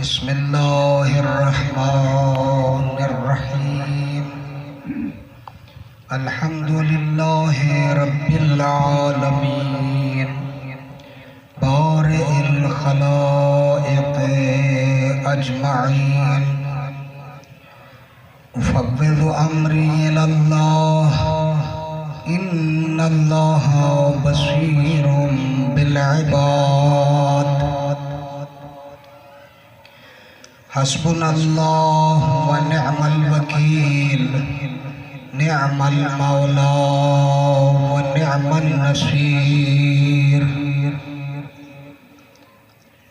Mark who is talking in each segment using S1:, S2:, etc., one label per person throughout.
S1: بسم اللہ الرحمن الرحیم الحمدللہ رب العالمین بارئ الخلائق اجمعین افوض امری الاللہ ان اللہ بصیر بالعباد حسبنا اللہ ونعم الوکیل نعم المولا ونعم النصير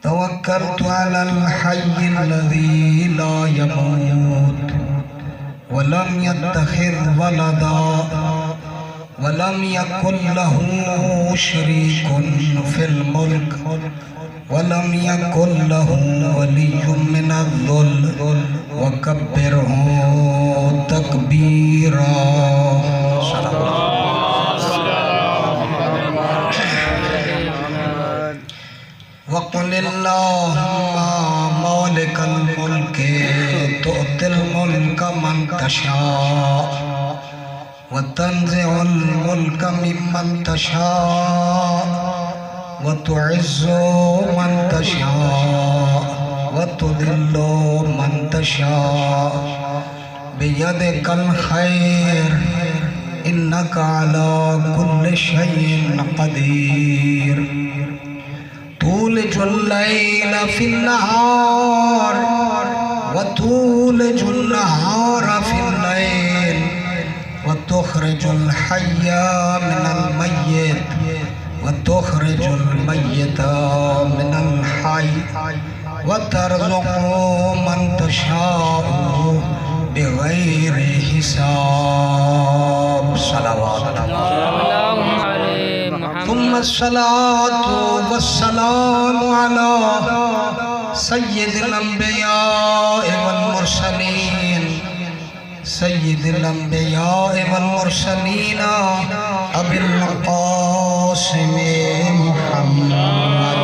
S1: توكلت على الحي الذي لا يموت ولم يتخذ ولدا ولم يكن له شريك في الملك ولم يكن له ولي من الذل وكبره تكبيرا. وقل اللهم مالك الملك تؤتي الملك من تشاء وتنزع الملك ممن تشاء وتعز من تشاء وتذل من تشاء بيدك الخير إنك على كل شيء قدير. تولج الليل في النهار وتولج النهار في الليل وتخرج الحي من الميت وتخرج الميت من الحي وترزق من تشاء بغير حساب. صلوات ثم الصلاة والسلام على سيد الأنبياء والمرسلين سيد الأنبياء والمرسلين أبي القاسم محمد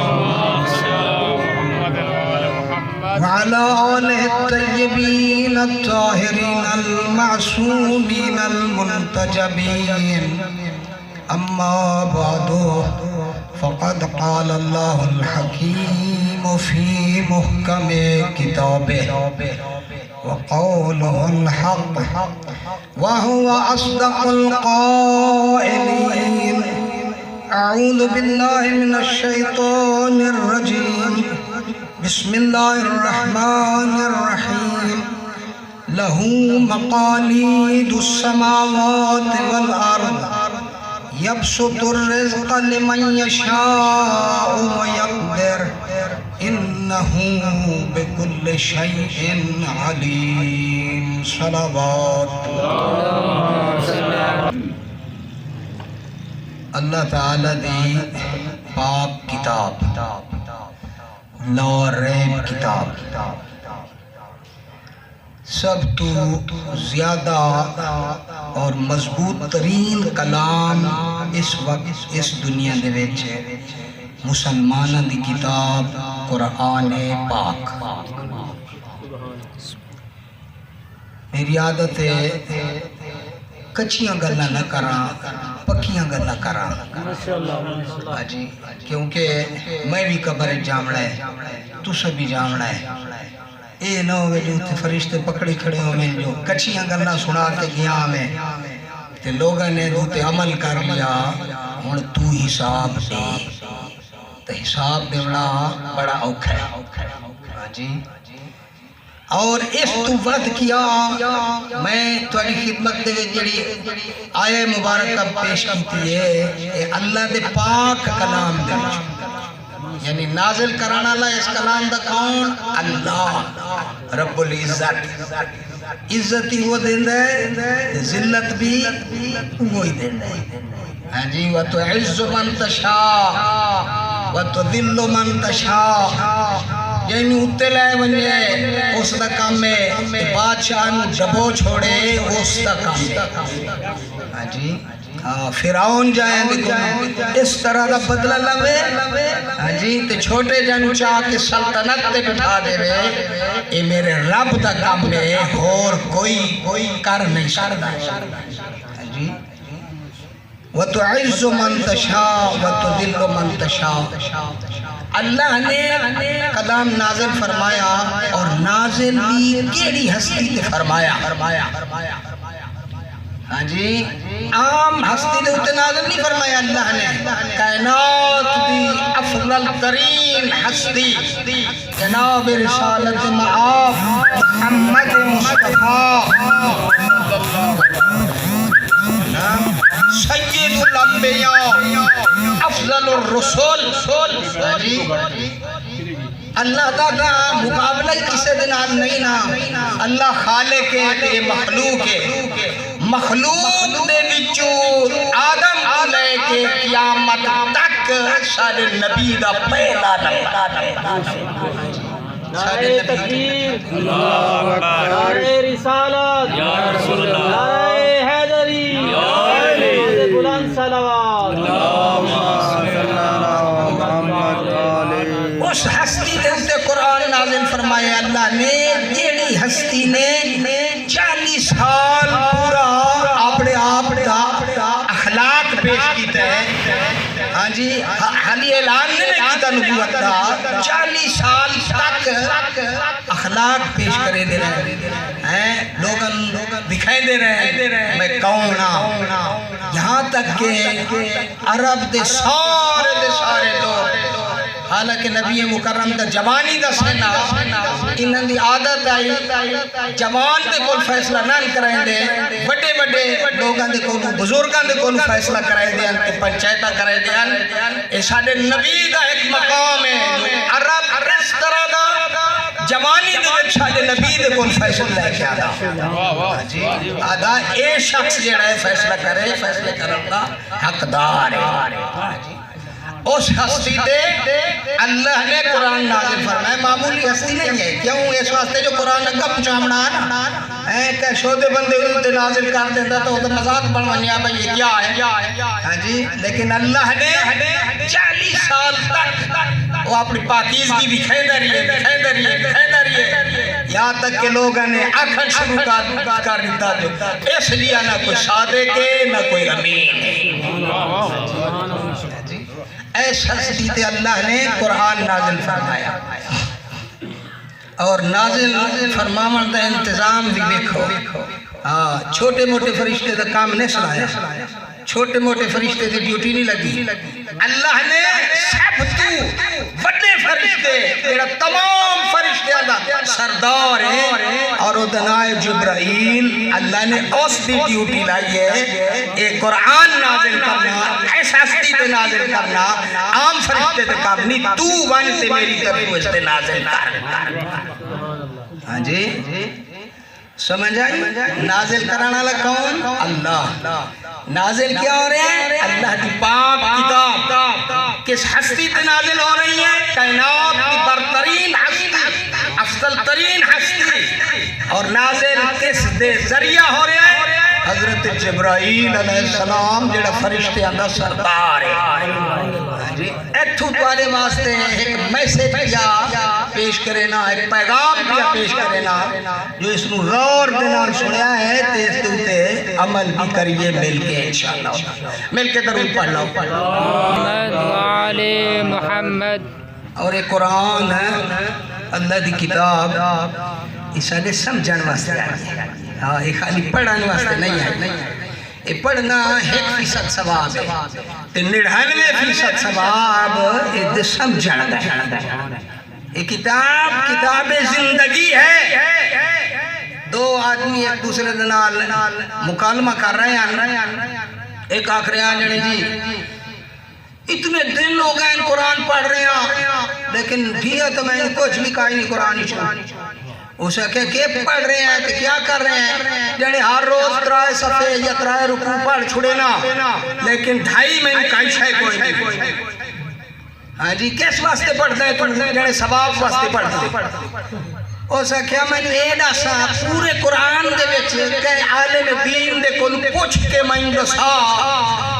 S1: وعلى آله الطيبين الطاهرين المعصومين المنتجبين. أما بعد فقد قال الله الحكيم في محكم كتابه وقوله الحق وهو أصدق القائلين. أعوذ بالله من الشيطان الرجيم بسم الله الرحمن الرحيم له مقاليد السماوات والأرض يبسط الرزق لمن يشاء ويقدر إنه بكل شيء عليم. صلوات اللہ تعالی دی پاک کتاب لا ریب کتاب سب تو زیادہ اور مضبوط ترین کلام اس وقت اس دنیا دے وچ مسلمانوں دی کتاب قرآن پاک. میری عادت ہے کچیاں گلاں نہ کراں پکیاں گلاں کراں جی، کیونکہ میں بھی قبر جامنا ہے تساں بھی جامنا ہے. اے نہ ہوئے جو تے فرشتے پکڑی کھڑے ہوئے جو کچیاں گلاں سنا کے گیا ہمیں تے لوگوں نے جو تے عمل کر لیا ہن تو حساب دے تے حساب دینا بڑا اوکھا ہے جی. اور اس تو ود کیا میں تواڈی خدمت دے جڑی آیے مبارکہ پیش کیتی ہے اے اللہ دے پاک کلام دے یعنی نازل کرانا اللہ اس کلام دا کون؟ اللہ رب العزت. عزت ہی وہ دیندہ ہے ذلت بھی وہی دیندہ ہے ہاں جی. وَتُعِزُّ مَن تَشَاءُ وَتُذِلُّ مَن تَشَاءُ یعنی اتے لائے ونجے اس دا کام میں بادشاہ نو جبو چھوڑے اس دا کام میں ہاں جی. فرعون جائیں دیکھو اس طرح دا بدلہ لوے ہاں جی تے چھوٹے جنو چاہ کے سلطنت تے بٹھا دے وے اے میرے رب دا کام میں اور کوئی کر نہیں سکتا ہاں جی وَتُعِزُّ مَن تَشَاءُ وَتُذِلُّ مَن تَشَاءُ اللہ نے کلام نازل فرمایا اور نازل بھی کیڑی ہستی تے فرمایا ہاں جی عام ہستی دے اتے نازل نہیں فرمایا اللہ نے کائنات دی افضل ترین ہستی جناب رسالت معاف محمد مصطفیٰ سید الانبیاء افضل الرسول اللہ تعالیٰ مقابلہ کسی دن نہیں نا اللہ خالق ہے تے مخلوق ہے مخلوق دے وچوں آدم کو لے کے قیامت تک سارے نبی دا پہلا
S2: نعرہ تکبیر نعرہ رسالت نعرہ حیدری بلند صلوات
S1: اس ہستی نے اسے قرآن نازل فرمایا اللہ نے جیڑی ہستی نے 40 سال پورا اپنے آپ دا اخلاق پیش کیتا ہے ہاں جی حالی اعلان نہیں کیتا نبوت دا 40 سال تک اخلاق پیش کرے دے رہے ہیں لوگاں دکھائے دے رہے ہیں میں کون ہوں یہاں تک کہ عرب دے سارے لوگ حالانکہ نبی مکرم دا جوانی دا سینا انہاں دی عادت آئی جوان دے کول فیصلہ نہ کرائیں دے بڑے لوگاں دے کول بزرگاں دے کول فیصلہ کرائیں دے تے پنچایتہ کرائیں دے اے ساڈے نبی دا ایک مقام ہے عرب اس طرح دا جوانی دے وچ ساڈے نبی دے کول فیصلہ لے کے آدا اے شخص جڑا ہے فیصلہ کرے فیصلے کرن دا حقدار ہے اس ہستی دے اللہ نے قرآن نازل فرمایا معمولی ہستی نہیں ہے کیوں اس واسطے جو قرآن لگا پچھامنا کہ شودے بندے ہوتے نازل کر دیتا تو ادھر مذاق بنوانیا بھئی یہ کیا ہے ہاں جی لیکن اللہ نے 40 سال تک وہ اپنی پاکیزگی بکھیندہ رہی ہے یہاں تک کہ لوگوں نے آنکھن شروع کر دیتا جو اس لیے نہ کوئی صادق ہے نہ کوئی امین ہے ایس ہستی تے اللہ نے قرآن نازل فرمایا اور نازل فرماون دا انتظام بھی دیکھو چھوٹے موٹے فرشتے دا کام نہیں سلایا چھوٹے موٹے فرشتے دی ڈیوٹی نہیں لگی اللہ نے سب تو بڑے فرشتے میرا تمام فرشتے دا سردار ہے اور ادنائے جبرائیل اللہ نے اس دی ڈیوٹی لائی ہے ایک قرآن نازل کرنا ایسا ہستی تے نازل کرنا عام فرشتے تے کام نہیں تو وانتے میری طرف وجھتے نازل کر ہاں جی سمجھ آئی نازل کرانا لگا کون اللہ نازل کیا ہو رہے ہیں اللہ کی پاک کتاب کس ہستی تے نازل ہو رہی ہے کائنات کی برترین ہستی افضل ترین ہستی اور نازل کس دے ذریعہ ہو رہے ہیں حضرت جبرائیل علیہ السلام جڑا فرشتے اندر سردار ہے ایتھو توانے واسطے ایک میسیج کیا پیش کرے نا ایک پیغام کیا پیش کرے نا جو اس میں غور دنال سنیا ہے تے اس تے عمل بھی کریے مل کے انشاءاللہ مل کے درود پڑھ لو
S2: محمد
S1: اور ایک قرآن ہے اللہ دی کتاب اس آگے سمجھان واسطے آئی ہے یہ خالی پڑھان واسطے نہیں ہے یہ پڑھنا 1% ثواب ہے 99% ثواب یہ سمجھان ہے یہ کتاب زندگی ہے دو آدمی ایک دوسرے دنال مکالمہ کر رہے ہیں ایک آخری آجنے جی اتنے دن ہو گئے قرآن پڑھ رہے ہیں لیکن بھی تو میں نے کچھ بھی کہا نہیں قرآن اسے کہ پڑھ رہے ہیں تو کیا کر رہے ہیں جانے ہر روز 3 صفحے یا 3 رکوع پڑھ چھوڑے نا لیکن 2.5 میں کئی شے کوئی نہیں ہاں جی کس واسطے پڑھتے ہیں جانے ثواب واسطے پڑھتے ہیں اس آخیا میں یہ دسا پورے قرآن دے وچ کہ عالم دین دے کول پوچھ کے میں دسا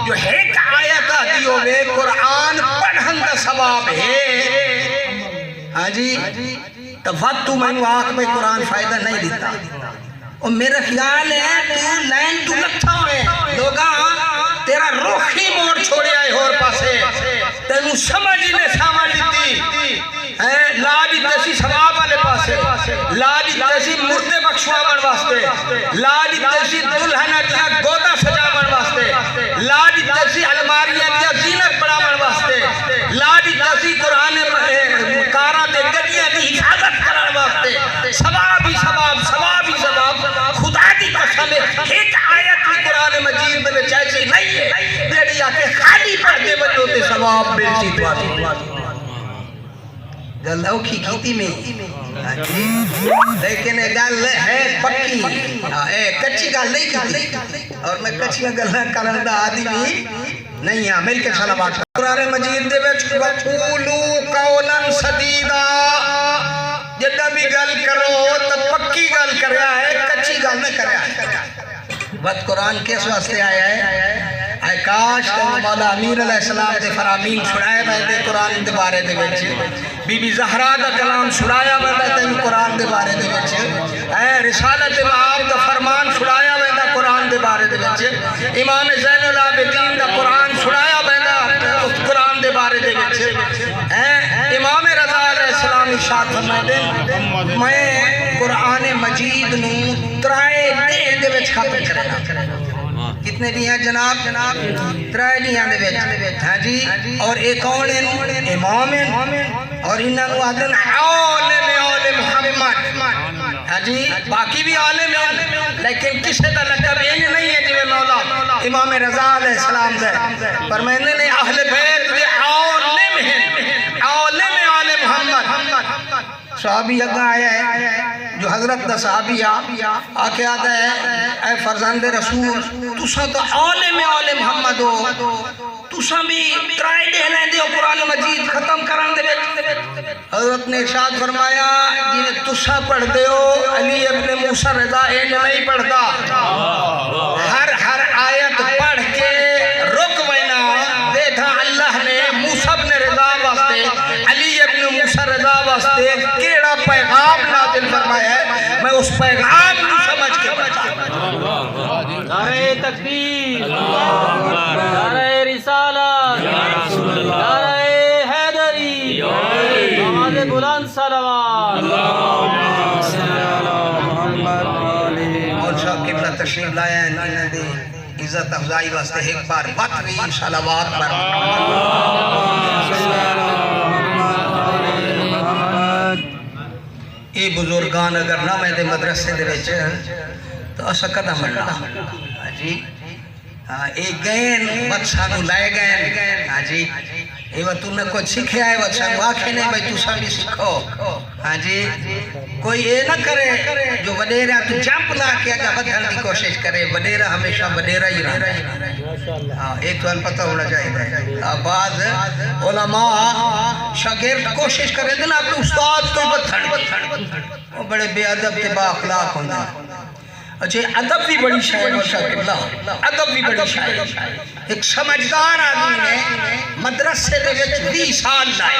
S1: جو ایک آیت آتی ہوئے قرآن پڑھن دا ثواب ہے ہاں جی تو وقت تو میں آنکھ میں قرآن فائدہ نہیں دیتا اور میرا خیال ہے تو لائن تو لکھا ہوئے لوگاں تیرا روح ہی موڑ چھوڑے آئے اور پاسے تینوں سمجھ ہی نے سمجھ دیتی لا دی تیسی ثواب والے پاسے لا دی تیسی مردے بخشوان واسطے لا دی تیسی دلہنہ دیا گودا سجاون واسطے لا دی تیسی علماریاں دیا زینت بڑھاون واسطے لا دی تیسی قرآن کارا دے گلیاں دی حفاظت کرن واسطے ثواب ہی ثواب ثواب ہی ثواب خدا دی قسم ایک آیت بھی قرآن مجید میں چاہیے نہیں ہے جیڑی آکے خالی پڑھ دے بجو تے ثواب ملتی تو گل اوکھی کیتی میں لیکن گل ہے پکی کچی گل نہیں کیتی اور میں کچی گل کرن دا آدمی نہیں ہاں مل کے صلوات قرآن مجید دے وچ وقولو قولا سدیدا جدہ بھی گل کرو تو پکی گل کریا ہے کچی گل نہ کریا ہے وقت قرآن کس واسطے آیا ہے اے کاش مولا امیر علیہ السلام دے فرامین سنائے میں دے قرآن دے بارے دے وچ بی بی زہرا دا کلام سنایا میں دے قرآن دے بارے دے وچ اے رسالت امام دا فرمان سنایا میں دے قرآن دے بارے دے وچ امام زین العابدین دا قرآن سنایا میں دے قرآن دے بارے دے وچ امام رضا علیہ السلام ارشاد فرمائے میں قرآن مجید نو ترائے دے وچ ختم کرنا کتنے بھی ہیں جناب ترائے نہیں آنے بیچ ہاں جی اور ایک اور امام اور انہاں نو آدن عالم محمد ہاں جی باقی بھی عالم ہیں لیکن کسے دا لقب یہ نہیں ہے جو مولا امام رضا علیہ السلام دے پر میں نے اہل بیت بھی عالم ہیں عالم محمد صحابی اگا آیا ہے جو حضرت دا صحابی آکے آتا ہے اے فرزند رسول تسا تو عالم محمد ہو تسا بھی ترائے دے لیں دے قرآن مجید ختم کران دے حضرت نے ارشاد فرمایا جنہیں تسا پڑھ دے ہو علی ابن موسیٰ رضا اینج نہیں پڑھتا ہر آیت پڑھ کے رک وینا دے تھا اللہ نے موسیٰ ابن رضا واسطے علی ابن موسیٰ رضا واسطے کیڑا پیغام نازل فرمایا ہے میں اس پیغام کو سمجھ کے پڑھتا
S2: نعرہ تکبیر نعرہ رسالت نعرہ حیدری نماز بلند صلوات
S1: اور شاہ قبلہ تشریف لائے ہیں انہیں دے عزت افضائی واسطے ایک بار وقت بھی صلوات پر یہ بزرگان اگر نہ میں دے مدرسے دے وچ تو اسا قدم ملنا جی ایک گئن بچھانو لائے گئن ہاں جی یہ وہ تم نے کچھ سکھے آئے بچھانو آکھے نہیں بھائی تو سب بھی سکھو ہاں جی کوئی یہ نہ کرے جو وڈیرہ تو جمپ لا کے اگا بدھن کی کوشش کرے وڈیرہ ہمیشہ وڈیرہ ہی رہا ایک تو پتہ ہونا چاہیے بعض علماء شاگرد کوشش کرے دینا اپنے استاد کو بدھن وہ بڑے بے ادب تے با اخلاق ہوندہ اچھے ادب بھی بڑی شاید ماشاءاللہ ادب بھی بڑی شاید ایک سمجھدار آدمی نے مدرسے دے وچ 20 سال لائے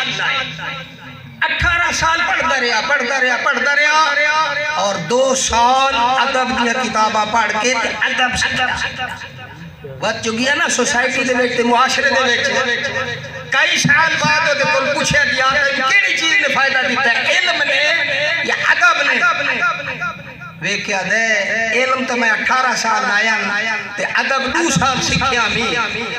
S1: 18 سال پڑھتا رہا اور 2 سال ادب دیا کتابہ پڑھ کے ادب بات جو گیا نا سوسائٹی دے وچ معاشرے دے وچ کئی سال بعد دے کل پوچھے دیا کیڑی چیز نے فائدہ دیتا ہے علم نے یا ادب نے وہ کیا دے علم تو میں 18 سال آیا تے ادب 2 سال سکھیا بھی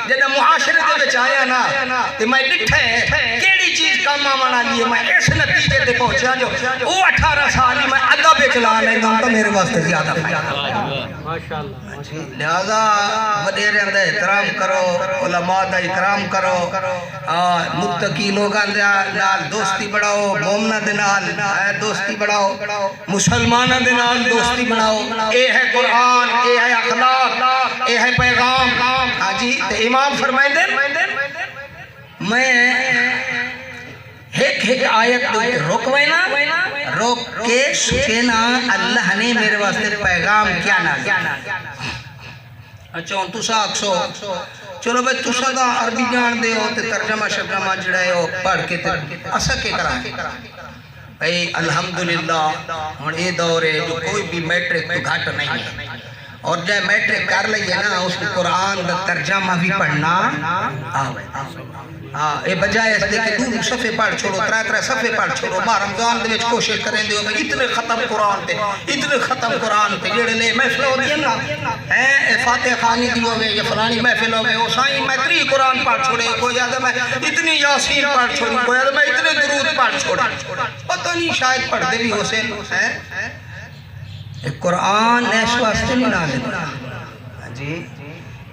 S1: جدہ معاشرے دے وچ آیا نا تے میں ڈٹھے کیڑی چیز کام آمانا لیے میں اس نتیجے تے پہنچا جو وہ 18 سال میں ادب چلا لیں گا تو میرے واسطے زیادہ فائدہ لہذا وڈیرے اندر احترام کرو علماء دا اکرام کرو متقی لوگاں دے نال دوستی بڑھاؤ مومنہ دے نال دوستی بڑھاؤ مسلمانہ دے نال دوستی بڑھاؤ اے ہے قرآن اے ہے اخلاق اے ہے پیغام ہاں جی امام فرمائیں دیں میں ایک آیت رک وینا روک کے سوچے نا اللہ نے میرے واسطے پیغام کیا نہ اچھا تو ساکھ سو چلو بھائی تو سا دا عربی جان دے ہو تے ترجمہ شرجمہ جڑائے ہو پڑھ کے تے اسا کے کرائیں بھئی الحمدللہ ہن اے دور ہے جو کوئی بھی میٹرک تو گھٹ نہیں ہے اور جائے میٹرک کر لئیے نا اس کو قرآن دا ترجمہ بھی پڑھنا آوے اے بجائے اس دے کہ دو صفحے پڑھ چھوڑو ترہ صفحے پڑھ چھوڑو ماں رمضان دے وچ کوشش کریں دے ہو میں اتنے ختم قرآن تے جڑے لے محفل ہو دیا نا اے فاتح خانی دی ہوئے یا فلانی محفل ہوئے او سائیں میں 3 قرآن پڑھ چھوڑے کوئی یاد میں اتنی یاسین پڑھ چھوڑی کوئی یاد میں اتنے درود پڑھ چھوڑی پتہ نہیں شاید پڑھ دے بھی حسین قرآن اس واسطے نہیں نازل جی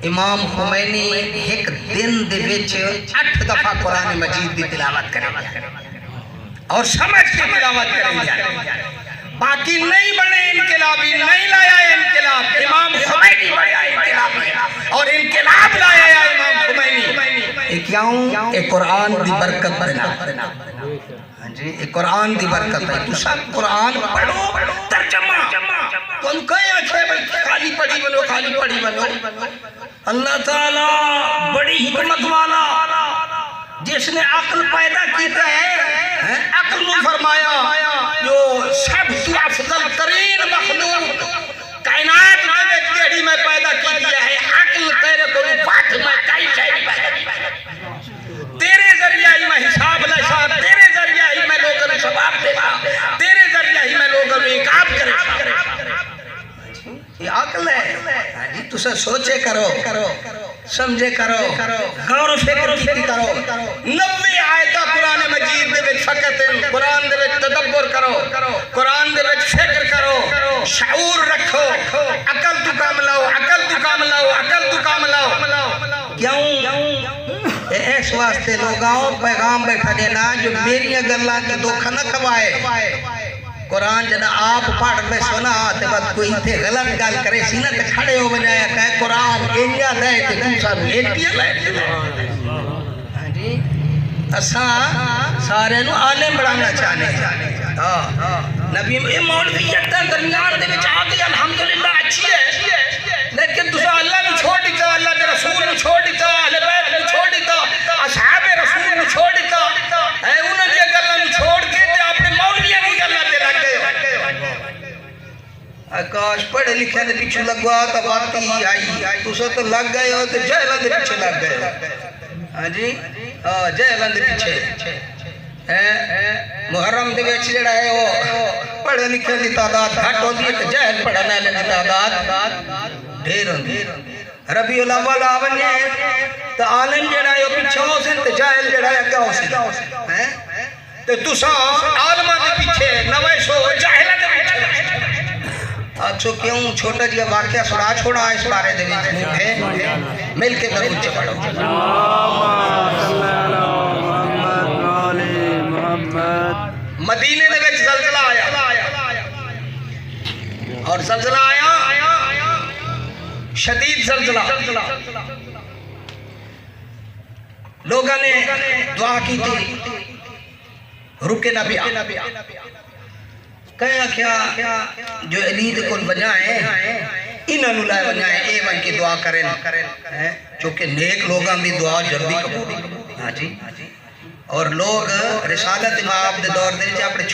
S1: امام خمینی ایک دن دے وچ 8 دفعہ قرآن مجید دی تلاوت کریں اور سمجھ کے تلاوت کریں باقی نہیں بنے انقلابی نہیں لایا انقلاب امام خمینی بڑھیا انقلابی اور انقلاب لایا امام خمینی کیوں اے قرآن دی برکت بنا جی اے قرآن دی برکت ہے تو سب قرآن پڑھو ترجمہ تم کہیں اچھے خالی پڑھی بنو اللہ تعالیٰ بڑی حکمت والا جس نے عقل پیدا کیتا ہے عقل نے فرمایا جو سب سے افضل ترین مخلوق کائنات میں کیڑی میں پیدا کی دیا ہے عقل تیرے کو بات میں کئی شہری پیدا تیرے ذریعہ ہی میں حساب لشا تیرے ذریعہ ہی میں لوگوں نے ثواب دے گا تیرے ذریعہ ہی میں لوگوں نے عقاب کرے یہ عقل ہے تو سے سوچے کرو سمجھے کرو غور و فکر کی کرو 90 آیتہ قرآن مجید دے وچ فقط قرآن دے وچ تدبر کرو قرآن دے وچ فکر کرو شعور رکھو عقل تو کام لاؤ کیوں اس واسطے لوگاں پیغام بیٹھا دینا جو میری گلاں کے دھوکا نہ کھوائے قرآن جنا آپ پڑھ میں سنا تے بعد کوئی تھے غلط گل کرے سینہ تے کھڑے ہو بجایا کہے قرآن انیا لے تے دوسرا لیٹیا لے اساں سارے نو عالم بڑھانا چاہنے نبی مولویت دا درمیان دے وچ آ گئی الحمدللہ اچھی ہے لیکن دوسرا اللہ نے چھوڑ دیتا اللہ کے رسول نے چھوڑ دیتا اہل بیت نے چھوڑ دیتا اصحاب رسول نے چھوڑ دیتا انہوں نے گلاں نو چھوڑ کے تے اپنے مولویاں دی گلاں تے لگ گئے آکاش پڑھے لکھے دے پیچھے لگوا تا بات ہی آئی تسا تو لگ گئے ہو تے جہلاں دے پیچھے لگ گئے ہو ہاں جی جہلاں دے پیچھے محرم دے وچ جڑا ہے وہ پڑھے لکھے دی تعداد گھٹ ہوندی ہے تے جہل پڑھن والے دی تعداد ڈھیر ہوندی ربیع الاول آونے تے عالم جڑا ہے وہ پیچھے ہو سن تے جاہل جڑا ہے اگے ہو سن تے تساں عالماں دے پیچھے نوے سو جاہلاں دے پیچھے اچھو کیوں چھوٹا جی واقعہ سنا چھوڑا اس بارے دے وچ مٹھے مل کے درود پڑھو مدینے دے وچ زلزلہ آیا اور زلزلہ آیا شدید زلزلہ لوگوں نے دعا کی تھی رکے نہ پیا کہا کیا جو علی دے کول بجائیں انہاں نوں لائے بجائیں اے ون کی دعا کریں چونکہ نیک لوگاں دی دعا جلدی قبول ہاں جی اور لوگ رسالت امام دے دور دے اپنے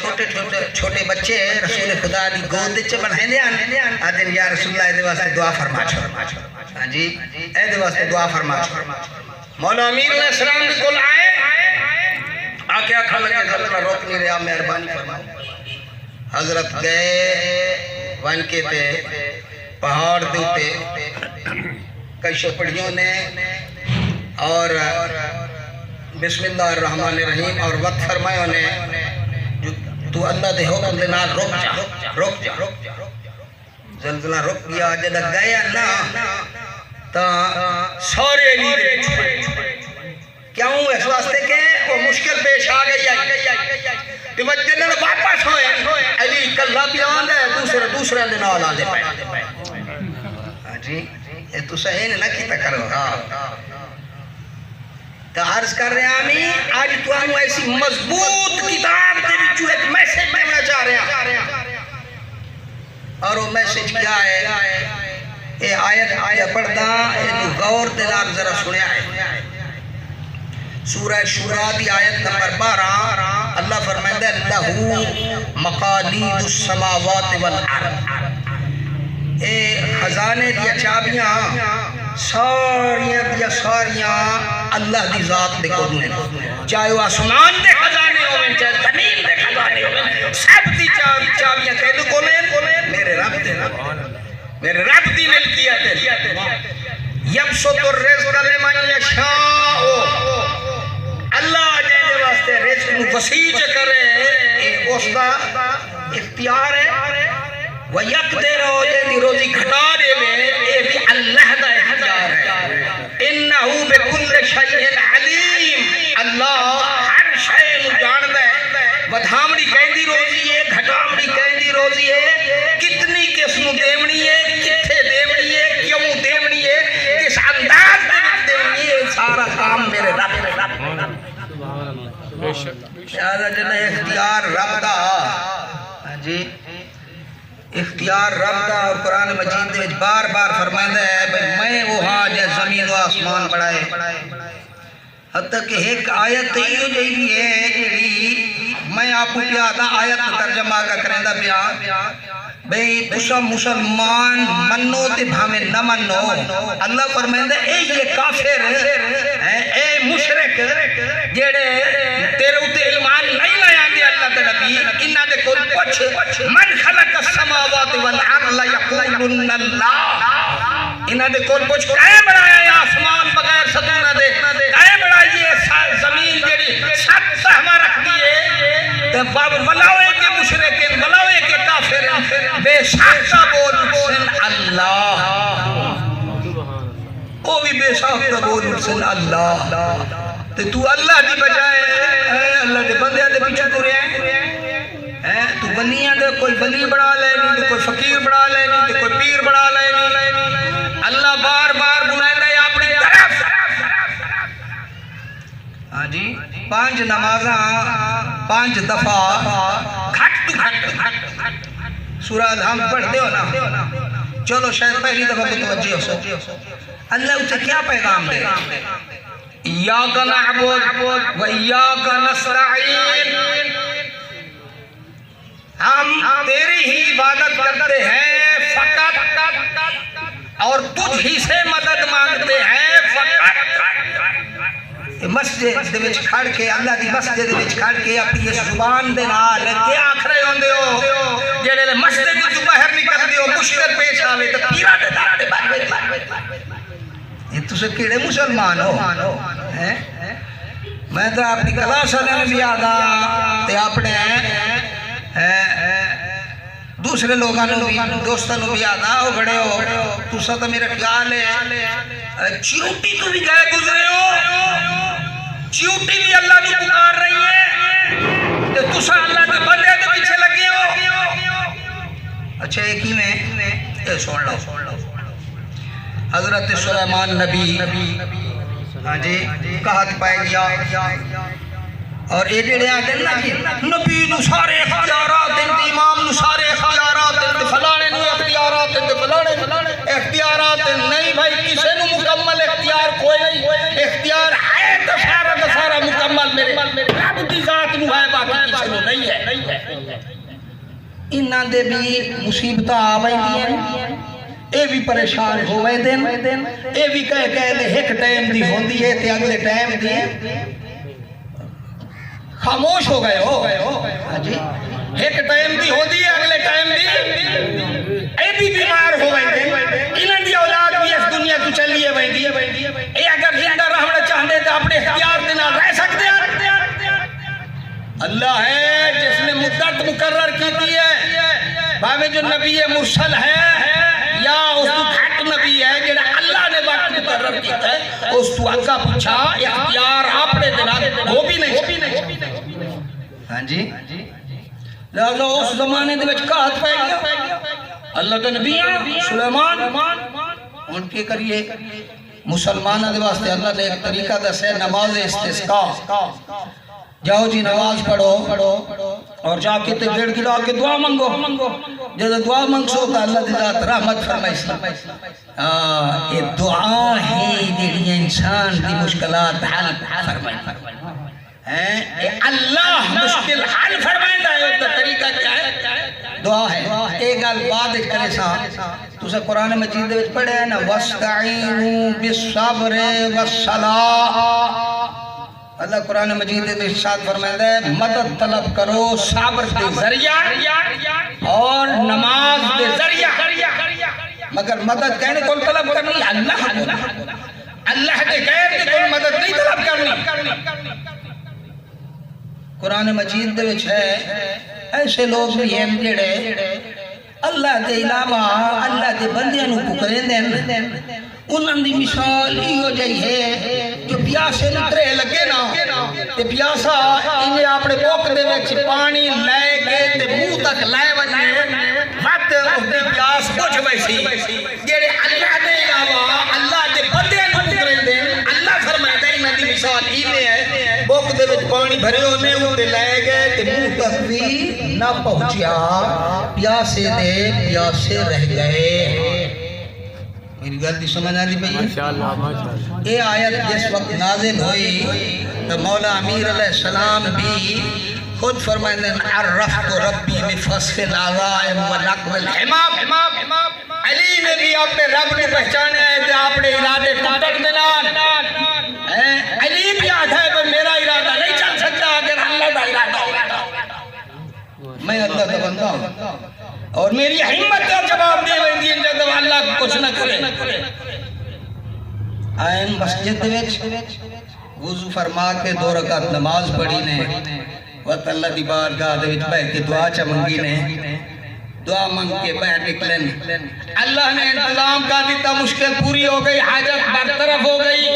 S1: چھوٹے بچے رسول خدا دی گود دے بنائے دے آدھے یا رسول اللہ دے واسطے دعا فرما چھو ہاں جی اے دے واسطے دعا فرما چھو مولا امیر علیہ السلام دے کول آئے آکے آکھا لگے زلزلہ روک نہیں رہا مہربانی فرما حضرت گئے ون کے تے پہاڑ دیتے کئی شپڑیوں نے اور بسم اللہ الرحمن الرحیم اور وقت فرمائے نے تو اللہ دے حکم دے نال رک جا زلزلہ رک گیا جب گیا نا تا سارے علی دے کیوں اس واسطے کہ وہ مشکل پیش آ گئی کہ وہ جنہوں نے واپس ہوئے علی کلہ بیان دے دوسرے دے نال آدھے پہ جی یہ تو صحیح نہ کیتا کرو تو عرض کر رہے ہیں آج تو ہم ایسی مضبوط کتاب دے وچوں ایک میسیج دینا چاہ رہے ہیں آیت پڑھدا غور دے نال ذرا سنیا ہے سورہ شورا دی آیت نمبر 12 اللہ فرمائندا ہے لہو مقالید السماوات والارض اے خزانے دی چابیاں ساریاں اللہ دی ذات دے کول نے چاہے وہ آسمان دے خزانے ہوئے چاہے زمین دے خزانے ہوئے سب دی چابیاں کہدو کولے میرے رب دے میرے رب دی ملکیت ہے یبسط الرزق لمن یشاء اللہ دے واسطے رزق نو وسیع کرے اے اس دا اختیار ہے وَيَقْدِرُ دی روزی گھٹا دے میں اے بھی اللہ دا اختیار ہے انہو بِكُلِّ شَيْءٍ عَلِيمٍ اللہ ہر شے نو جاندا ہے ودھامڑی کہندی روزی ہے گھٹامڑی کہندی روزی ہے کتنی قسم دیونی ہے کتھے دیونی ہے کیوں دیونی ہے کس انداز دے وچ دیونی ہے سارا کام میرے رب لہذا جنہیں اختیار رب دا جی اختیار رب دا اور قرآن مجید دے بار بار فرمائندہ ہے میں وہ ہاں جے زمین و آسمان بڑھائے حتیٰ کہ ایک آیت تیو جائی بھی ہے جیڑی میں آپ کو پیادا آیت ترجمہ کا کرندہ پیا بھئی تسا مسلمان منو تے بھامے نہ منو اللہ فرمائندہ اے یہ کافر اے مشرک جیڑے تیرے اتے ایمان نہیں لائیں دے اللہ تے نبی انہاں دے کول پوچھ من خلق السماوات والارض یقولن اللہ انہاں دے کول پوچھ کائے بڑھایا ہے آسمان بغیر ستونہ دے کائے بڑھائی ہے زمین جیڑی سب سہمہ رکھ دیئے ولاوے کے مشرکین ولاوے کے کافر بے شاکہ بول سن اللہ وہ بھی بے شاکہ بول سن اللہ تو اللہ دی بجائے اللہ دے بندے دے پیچھے تو رہے ہیں تو بنیاں دے کوئی بنی بڑھا لے نہیں تو کوئی فقیر بڑھا لے نہیں تو کوئی پیر بڑھا لے نہیں اللہ بار بار بلائے دے اپنی طرف ہاں جی 5 نمازاں 5 دفعہ گھٹ تو گھٹ سورہ الحمد پڑھ دے ہو نا چلو شاید پہلی دفعہ کو توجہ ہو اللہ اسے کیا پیغام دے ایاک نعبد و ایاک نستعین ہم تیری ہی عبادت کرتے ہیں فقط اور تجھ ہی سے مدد مانگتے ہیں فقط مسجد دے وچ کھڑ کے اللہ دی مسجد دے وچ کھڑ کے اپنی اس زبان دے نال کیا آکھ رہے ہوندے ہو جڑے مسجد دی باہر نکل دے ہو مشکل پیش آوے تے پیرا دے دار دے بات یہ تسے کیڑے مسلمان ہو میں تو اپنی کلاس والے نے بھی آدھا تے اپنے دوسرے لوگوں نے بھی دوستوں نے بھی آدھا ہو بڑے ہو تسا تو میرا خیال ہے چیوٹی تو بھی گئے گزرے ہو چیوٹی بھی اللہ نے پکار رہی ہے تو تسا اللہ کے بندے دے پیچھے لگے ہو اچھا ایک ہی میں اے سن لو حضرت سلیمان نبی ہاں جی کہت پائے گیا اور اے جڑے آتے ہیں نا جی نبی نو سارے اختیارات ہیں امام نو سارے اختیارات ہیں فلانے نو اختیارات ہیں فلانے اختیارات ہیں نہیں بھائی کسے نو مکمل اختیار کوئی نہیں اختیار ہے تو سارا مکمل میرے رب دی ذات نو ہے باقی کسے نو نہیں ہے انہاں دے بھی مصیبتاں آویں ہیں اے بھی پریشان ہوئے دن اے بھی کہہ دے ایک ٹائم دی ہوندی ہے تے اگلے ٹائم دی خاموش ہو گئے ہو جی ایک ٹائم دی ہوندی ہے اگلے ٹائم دی اے بھی بیمار ہوئے دن انہاں دی اولاد بھی اس دنیا تو چلیے ویندی اے اگر زندہ رہنا چاہتے تو اپنے اختیار دے نال رہ سکتے ہیں اللہ ہے جس نے مدت مقرر کی دی ہے بھاوے جو نبی مرسل ہے یا اس تو گھٹ نبی ہے جنہا اللہ نے وقت مقرر کیتا ہے اس تو آگا پوچھا اختیار اپنے دنال وہ بھی نہیں ہاں جی لہذا اس زمانے دے وچ کہت پہ گیا اللہ کا نبی سلیمان ان کے کریے مسلمانہ دے واسطے اللہ نے ایک طریقہ دسے نماز استسقاء جاؤ جی نماز پڑھو اور جا کے تے گڑ گڑا کے دعا منگو جب دعا منگسو تو اللہ دی ذات رحمت فرمائیسی یہ دعا ہے جڑی انسان دی مشکلات حل فرمائی اللہ مشکل حل فرمائے ہے تو طریقہ کیا ہے دعا ہے ایک گل بعد کرے سا تو سے قرآن مجید دے وچ پڑھے ہے نا وَاسْتَعِینُوا بِالصَّبْرِ وَالصَّلَاةِ اللہ قرآن مجید دے ارشاد فرمائے ہے مدد طلب کرو صبر کے ذریعہ اور نماز کے ذریعہ مگر مدد کہنے کو طلب کرنی اللہ اللہ کے غیر کی کوئی مدد نہیں طلب کرنی قرآن مجید دے وچ ہے ایسے لوگ بھی ہیں جڑے اللہ دے علاوہ اللہ دے بندیاں نو پکریں دیں انہاں دی مثال یہ ہو جائی ہے جو پیاسے نترے لگے نا تے پیاسا انہیں اپنے پوک دے وچ پانی لے کے تے منہ تک لائے وجنے وقت اس دی پیاس بجھ ویسی جڑے اللہ دے علاوہ اللہ دے بندیاں نو پکریں دیں اللہ فرمائے ہے انہاں دی مثال یہ ہے پوک دے وچ پانی بھرے ہونے تے لے گئے تے منہ تک بھی نہ پہنچیا پیاسے دے پیاسے رہ گئے میری گل دی سمجھ آ رہی بھئی یہ آیت جس وقت نازل ہوئی تو مولا امیر علیہ السلام بھی خود فرمائیں عرفت ربی بفصف العظائم ونقم الحمام علی نے بھی اپنے رب نے پہچانے ہے کہ اپنے ارادے ٹوٹک دینا علی بھی آتا ہے کہ میرا ارادہ نہیں چل سکتا اگر اللہ کا ارادہ ہوگا میں اللہ کا بندہ ہوں اور میری ہمت کا جواب دے ہوئے دین جب اللہ کچھ نہ کرے آئین مسجد وچ وضو فرما کے 2 رکعت نماز پڑھی نے وقت اللہ دی بارگاہ دے وچ بیٹھ کے دعا چا منگی نے دعا منگ کے بیٹھ نکلن اللہ نے انتظام کا دیتا مشکل پوری ہو گئی حاجت برطرف ہو گئی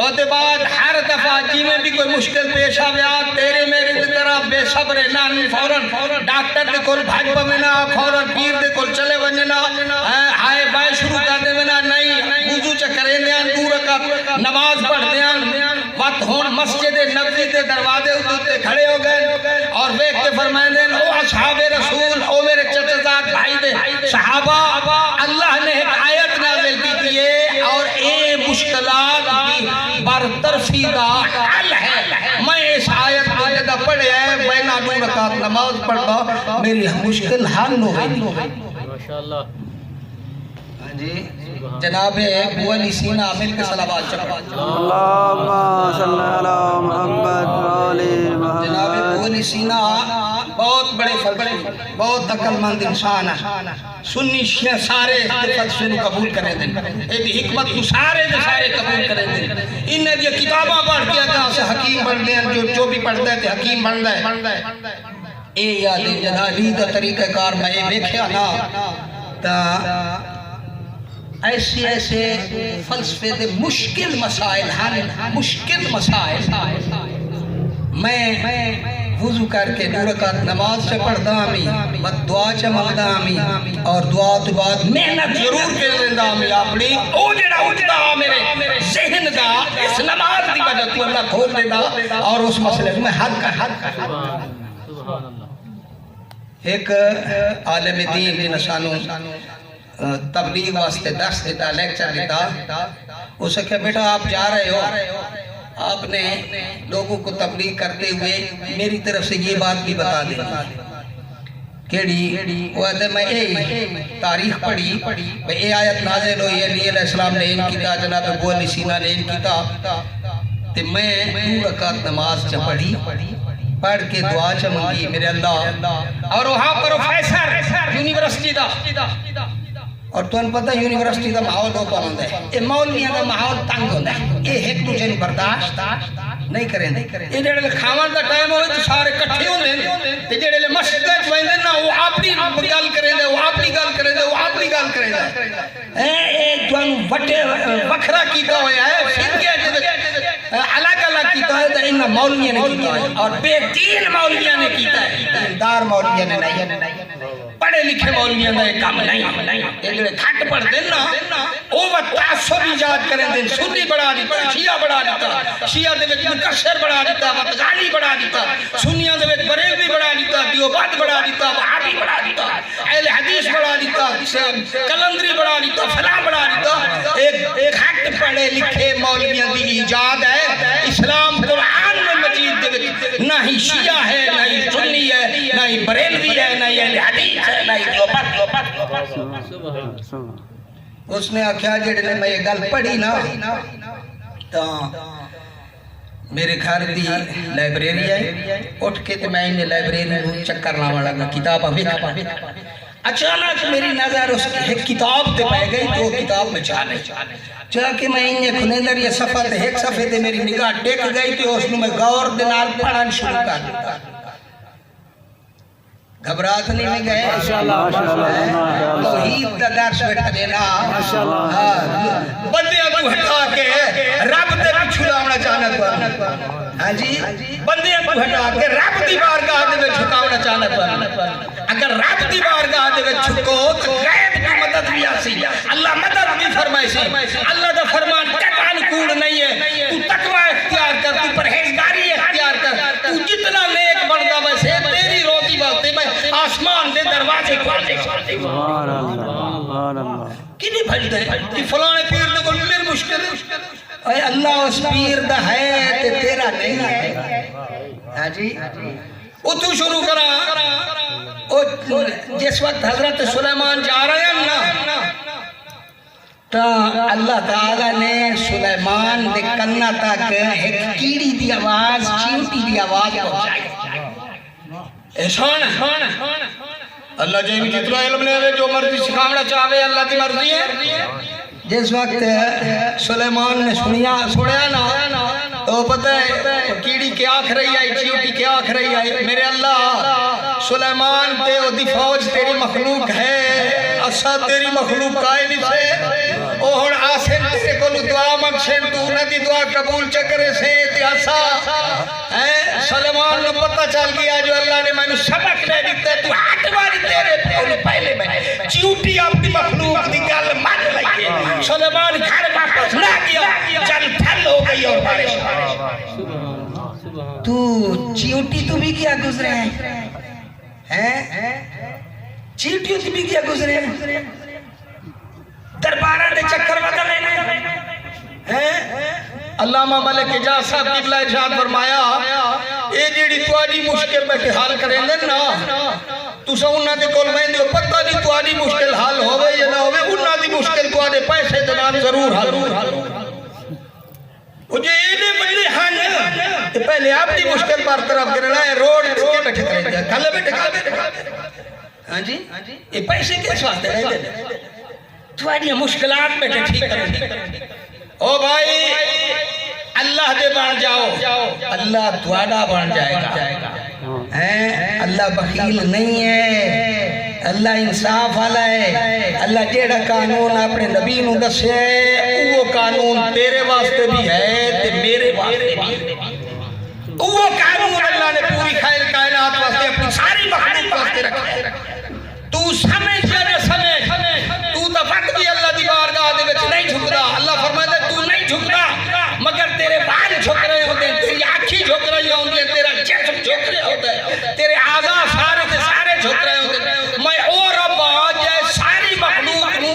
S1: اور دے بعد ہر دفعہ جی میں بھی کوئی مشکل پیش آیا تیرے میرے دی طرح بے صبر نانی فوراً ڈاکٹر دے کول بھاج پوینا فوراً پیر دے کول چلے ونجنا ہائے بائے شروع کر دے ونا نہیں وضو چ کریں دیاں 2 رکعت نماز پڑھ دیاں وقت ہون مسجد نبوی دے دروازے تے کھڑے ہو گئے اور دیکھ کے فرمائیں دیں او اصحاب رسول او میرے چچا زاد بھائی دے صحابہ اللہ نے ایک آیت نازل کی ہے اور اے مشکلات کی برطرفی دا حل ہے میں اس آیت کو جدہ پڑھے ہیں میں نہ 2 رکعت نماز پڑھا میری مشکل حل ہو گئی ماشاءاللہ جی جناب ابو علی سینا عامل کے صلوات چڑھا
S3: اللہم صلی علی محمد وعلی محمد
S1: جناب ابو علی سینا بہت بڑے فلسفی بہت عقل مند انسان ہے سنی شیعہ سارے فلسفے کو قبول کریں دیں ایک حکمت کو سارے قبول کریں دیں انہیں یہ کتاباں پڑھ کے کہاں سے حکیم بن دیں جو بھی پڑھتے تھے حکیم بن دیں اے یاد جنابی دا طریقہ کار میں دیکھیا نا تا ایسے فلسفے دے مشکل مسائل مشکل مسائل میں وضو کر کے 2 رکعت نماز سے پڑھدا ہمیں بد دعا چ منگدا ہمیں اور دعا تو بعد محنت ضرور کر لیندا ہمیں اپنی او جڑا اٹھدا میرے ذہن دا اس نماز دی وجہ تو اللہ کھول دیندا اور اس مسئلے میں حل کر سبحان اللہ ایک عالم دین نے نشانوں تبلیغ واسطے درس دیتا لیکچر دیتا اسے کہا بیٹا آپ جا رہے ہو آپ نے لوگوں کو تبلیغ کرتے ہوئے میری طرف سے یہ بات بھی بتا دیں کیڑی وہ ہے میں تاریخ پڑھی اے آیت نازل ہوئی علی علیہ السلام نے ان کیتا جناب ابو علی سینا نے ان کیتا تے میں 2 رکعت نماز چ پڑھی پڑھ کے دعا چ منگی میرے اللہ اور وہاں پروفیسر یونیورسٹی دا اور تو ان پتہ یونیورسٹی دا ماحول ہو پاؤندا ہے اے مولویاں دا ماحول تنگ ہوندا ہے اے ایک دوسرے نوں برداشت نہیں کریں اے جڑے کھاون دا ٹائم ہوے تے سارے اکٹھے ہوندے تے جڑے مسجد وچ ویندے نا وہ اپنی گل کریں دے وہ اپنی گل کریں دے وہ اپنی گل کریں دے اے تانوں وٹے وکھرا کیتا ہویا ہے فرقے دے الگ الگ کیتا ہے تے انہاں مولویاں نے کیتا ہے اور بے دین مولویاں نے کیتا ہے دیندار مولویاں نے نہیں پڑھے لکھے مولویاں دا یہ کام نہیں یہ جڑے کھٹ پڑھ دیں نا او وہ تعصب ایجاد کریں دیں سنی بڑھا دیتا شیعہ بڑھا دیتا شیعہ دے وچ مکشر بڑھا دیتا غزالی بڑھا دیتا سنیاں دے وچ بریلوی بڑھا کلندری بڑھا دیتا فلاں بڑھا دیتا ایک گھٹ پڑھے لکھے مولویاں دی ایجاد ہے اسلام قرآن میں مجید دے نہ ہی شیعہ ہے نہ ہی سنی ہے نہ ہی بریلوی ہے نہ ہی اہل حدیث ہے نہ ہی دیوبند اس نے آکھیا جڑے نے میں یہ گل پڑھی نا تو میرے گھر دی لائبریری ہے اٹھ کے تو میں انہیں لائبریری چکر لاؤں لگا کتاب اچانک میری نظر اس ایک کتاب تے پہ گئی تو کتاب میں چاہ کے میں انہیں کھلیندر یہ صفحہ تے ایک صفحے تے میری نگاہ ٹیک گئی تو اس نے میں غور دنال پڑھن شروع کر دیتا گھبرات نہیں میں گئے توحید دا درس بیٹھا دینا بندیاں کو ہٹا کے رب دے بھی چھلاونا چاہنا تو ہاں جی بندیاں کو ہٹا کے رب دی بارگاہ دے بھی چھکاونا چاہنا تو اگر رب دی بارگاہ دے بھی چھکو تو غیب کی مدد بھی آسی اللہ مدد بھی فرمائے سی اللہ دا فرمان قطعاً کوڑ نہیں ہے تو تقوی اختیار کر تو پرہیزگاری اختیار کر تو جتنا نیک بندہ ویسے تیری روزی وقت میں آسمان دے دروازے کھول دے
S3: سبحان اللہ
S1: کی نہیں بھج دے کہ فلانے پیر دے کو میرے مشکل اے اللہ اس پیر دا ہے تے تیرا نہیں ہے ہاں جی او تو شروع کرا جس وقت حضرت سلیمان جا رہے ہیں نا تو اللہ تعالیٰ نے سلیمان دے کنہ تک ایک کیڑی دی آواز چیوٹی دی آواز پہنچائی احسان اللہ جائے جتنا علم نے جو مرضی سکھامنا چاہے اللہ کی مرضی ہے جس وقت سلیمان نے سنیا نا تو پتہ ہے کیڑی کیا آکھ رہی آئی چیوٹی کیا آکھ رہی آئی میرے اللہ سلیمان تے او دی فوج تیری مخلوق ہے اسا تیری مخلوق قائم سے اوہن آسن تیرے کو دعا مقشن تو نہ دی دعا قبول چکرے سے تے اسا سلیمان نے پتہ چل گیا جو اللہ نے میں نے سبق لے دیتا ہے تو ہاتھ ماری تیرے پہلے پہلے میں چیوٹی اپنی مخلوق دی گل مان لئیے سلیمان گھر واپس نہ گیا جل تھل ہو گئی اور بارش تو چیوٹی تو بھی کیا گزرے ہیں چیوٹی تو بھی کیا گزرے ہیں دربارہ دے چکر بدلے ہیں علامہ ملک اجاز صاحب قبلہ ارشاد فرمایا اے جیڑی تواڈی مشکل بیٹھے حل کریں گے نا تسا انہاں دے کول ویندے پتہ نہیں تواڈی مشکل حل ہوے یا نہ ہوے انہاں دی مشکل تواڈے پیسے دے نال ضرور حل او جے اینے بندے ہن تے پہلے آپ دی مشکل برطرف کرنا ہے روڈ تے بیٹھے کریں گے کھلے بیٹھے ہاں جی یہ پیسے کس واسطے رہندے تواڈی مشکلات بیٹھے ٹھیک کریں او بھائی اللہ دے بن جاؤ اللہ تواڈا بن جائے گا اللہ بخیل نہیں ہے اللہ انصاف والا ہے اللہ جیڑا قانون اپنے نبی نو دسے وہ قانون تیرے واسطے بھی ہے تے میرے واسطے بھی وہ قانون اللہ نے پوری خیر کائنات واسطے اپنی ساری مخلوق واسطے رکھا ہے تو سمجھ یا نہ سمجھ تو تا وقت بھی اللہ دی بارگاہ دے وچ نہیں جھکدا اللہ فرماتا ہے تو نہیں جھکدا مگر تیرے بال جھک رہے ہوتے ہیں تیری آنکھیں جھک رہی ہوتی ہیں تیرا جسم جھک رہے ہوتا ہے تیرے اعضاء سارے تے سارے جھک رہے ہوتے ہیں میں اور رب آج ساری مخلوق نو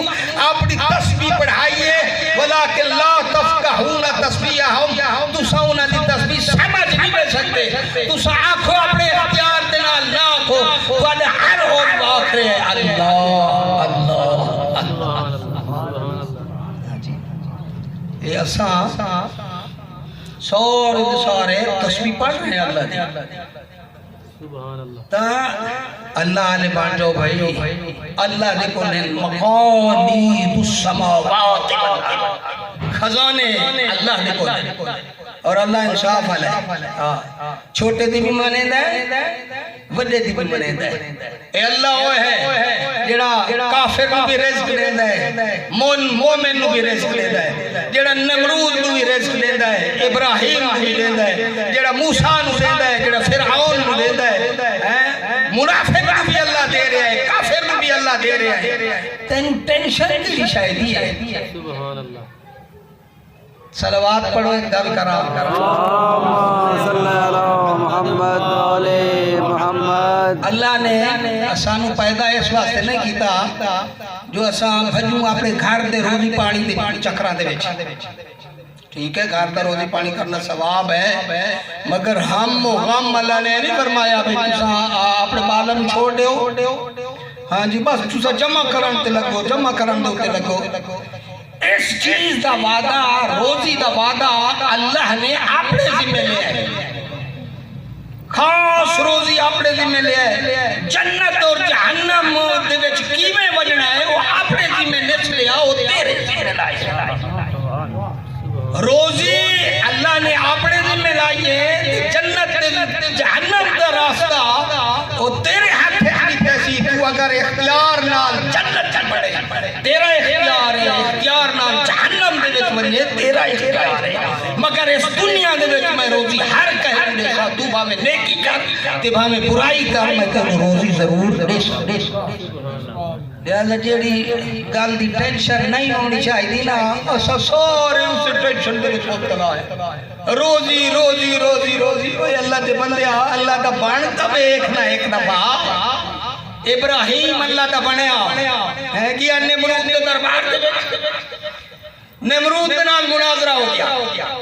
S1: اپنی تسبیح پڑھائیے ولیکن لا تفقہون تسبیحہم تسا انہاں دی تسبیح سمجھ نہیں لے سکتے تسا آنکھو اپنے اختیار دے نال نہ آنکھو تواڈے ہر عضو آکھے اللہ اللہ اللہ یہ اساں سارے تسبیح پڑھ رہے ہیں اللہ دی تا اللہ نے بان جاؤ بھائی اللہ نے کونن مقالید السماوات والارض خزانے اللہ نے کونن اور اللہ انصاف والا ہے چھوٹے دی بھی مانند ہے وڈے دی بھی مانند ہے اے اللہ وہ ہے جڑا کافر نو بھی رزق دیندا ہے مومن نو بھی رزق دیندا ہے جڑا نمرود نو بھی رزق دیندا ہے ابراہیم نو بھی دیندا ہے جڑا موسیٰ نو دیندا ہے جڑا فرعون نو دیندا ہے منافق نو بھی اللہ دے رہا ہے کافر نو بھی اللہ دے رہا ہے تین ٹینشن دی شاید ہے سبحان اللہ صلوات پڑھو ایک دل کرا
S3: اللہم صلی علی محمد علی محمد
S1: اللہ نے اسانو پیدا اس واسطے نہیں کیتا جو اساں بھجوں اپنے گھر دے روزی پانی دے چکراں دے وچ ٹھیک ہے گھر دا روزی پانی کرنا ثواب ہے مگر ہم و غم اللہ نے نہیں فرمایا بھئی تساں اپنے مال نوں چھوڑ دیو ہاں جی بس تساں جمع کرن تے لگو جمع کرن دے تے لگو اس چیز دا وعدہ روزی دا وعدہ اللہ نے اپنے ذمہ لیا ہے خاص روزی اپنے ذمہ لیا ہے جنت اور جہنم دے وچ کیویں وجنا ہے وہ اپنے ذمہ لکھ لیا وہ تیرے ذمہ لایا روزی اللہ نے اپنے ذمہ لائی ہے جنت جہنم دا راستہ وہ تیرے ہاتھ میں تیسی تو اگر اختیار نال جنت چل پڑے تیرا اختیار ہے اختیار نال جہنم دے وچ ونجے تیرا اختیار ہے مگر اس دنیا دے وچ میں روزی ہر کہے دے سا تو بھاویں نیکی کر تے بھاویں برائی کر میں تینوں روزی ضرور دے لہذا جیڑی گل دی ٹینشن نہیں ہونی چاہیے نا اساں سارے اس ٹینشن دے وچ مبتلا ہے روزی روزی روزی روزی اوے اللہ دے بندیا اللہ دا بن تے ویکھنا ایک دفعہ ابراہیم اللہ دا بنیا ہے کہ نمرود دے دربار دے وچ نمرود دے نال مناظرہ ہو گیا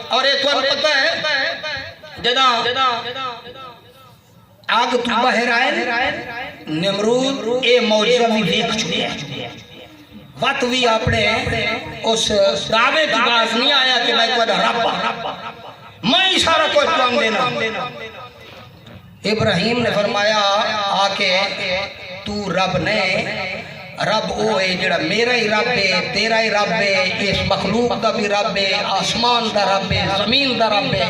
S1: اور اے تھانوں پتہ ہے جداں آگ تو باہر آئے نمرود اے معجزہ بھی دیکھ چکے ہیں وقت بھی اپنے اس دعوے کی باز نہیں آیا کہ میں کوئی رب میں اشارہ کوئی پلان دینا ابراہیم نے فرمایا آکے تو رب نے رب او ہے جڑا میرا ہی رب ہے تیرا ہی رب ہے اس مخلوق دا بھی رب ہے آسمان دا رب ہے زمین دا رب ہے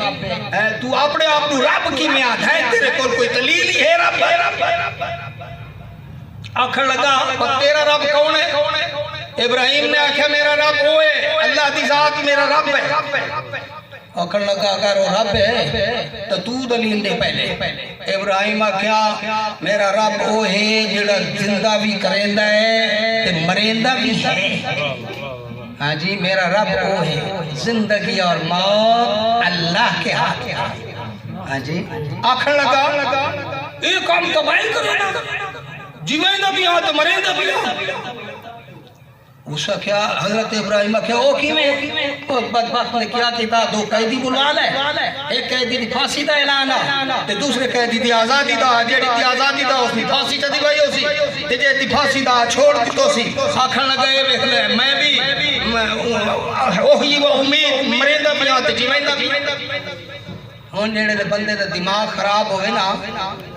S1: تو اپنے آپ کو رب کی میاد ہے تیرے کول کوئی دلیل ہی ہے رب آخر لگا تیرا رب کون ہے ابراہیم نے آکھا میرا رب وہ ہے اللہ دی ذات میرا رب ہے آخر لگا اگر وہ رب ہے تو دلیل دے پہلے ابراہیم آکھا میرا رب وہ ہے جڑا زندہ بھی کریندہ ہے تے مریندہ بھی ہے ہاں جی میرا رب وہ ہے زندگی اور موت اللہ کے ہاتھ ہاں جی آخر لگا ایک کام تو بھائی کرے نا جیویندہ بھی ہاں تو مریندہ بھی ہاں اس کا کیا حضرت ابراہیم کیا او کی میں بدبخت نے کیا کہ دو قیدی بلوا لے ایک قیدی دی پھانسی دا اعلان تے دوسرے قیدی دی آزادی دا جیڑی دی آزادی دا اس دی پھانسی چ دیوائی ہو سی تے جے دی پھانسی دا چھوڑ دتو سی آکھن لگے ویکھ لے میں بھی اوہی وہ امید مریندا پیا تے جیویندا بھی ہن جڑے بندے دا دماغ خراب ہوئے نا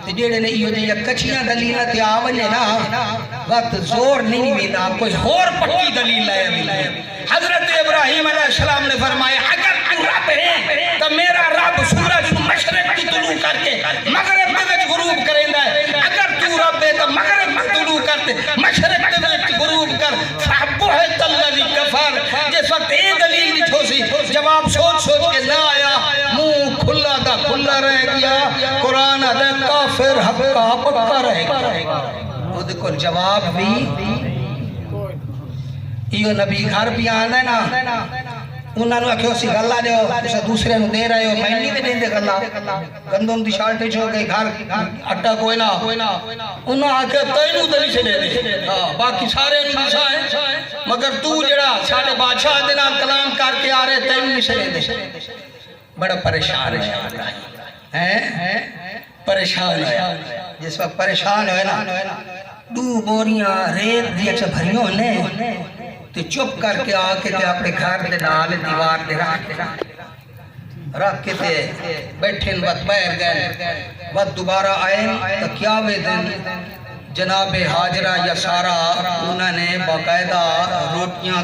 S1: تے جڑے نے ایو جی کچھیاں دلیلاں تے آ ونے نا وقت زور نہیں ویندا کوئی ہور پکی دلیل لائے حضرت ابراہیم علیہ السلام نے فرمایا اگر تو رب ہے تو میرا رب سورج مشرق کی طلوع کر کے مغرب دے وچ غروب کریندا ہے اگر تو رب ہے تو مغرب کی طلوع کرتے مشرق دے وچ غروب کر فبہت الذی کفر جس وقت اے دلیل نہیں ٹھوسی جواب سوچ سوچ کے نہ آیا منہ کھلا دا کھلا رہ گیا قرآن دے کافر حق کا پکا رہ گیا وہ دیکھو جواب بھی یہ نبی گھر بھی آنا ہے نا انہوں نے آکھے اسی گلہ دے ہو اسے دوسرے نو دے رہے ہو میں نہیں دے دیں دے گلہ گندم دی شارٹیج ہو گئی گھر اٹھا کوئی نا انہوں نے آکھے تینو دلی سے دے دے باقی سارے نو دیسا ہے مگر تو جڑا سارے بادشاہ دینا کلام کر کے آ رہے تینو سے دے دے بڑا پریشان ہے پریشان ہے جس وقت پریشان ہوئے نا دو بوریاں ریت دیا چا بھریوں نے تے چپ کر کے آکے تے اپنے گھر دے نال دیوار دے رکھ کے تے بیٹھن وقت بیر گئے وقت دوبارہ آئے تو کیا وے دن جناب حاجرہ یا سارا انہوں نے باقاعدہ روٹیاں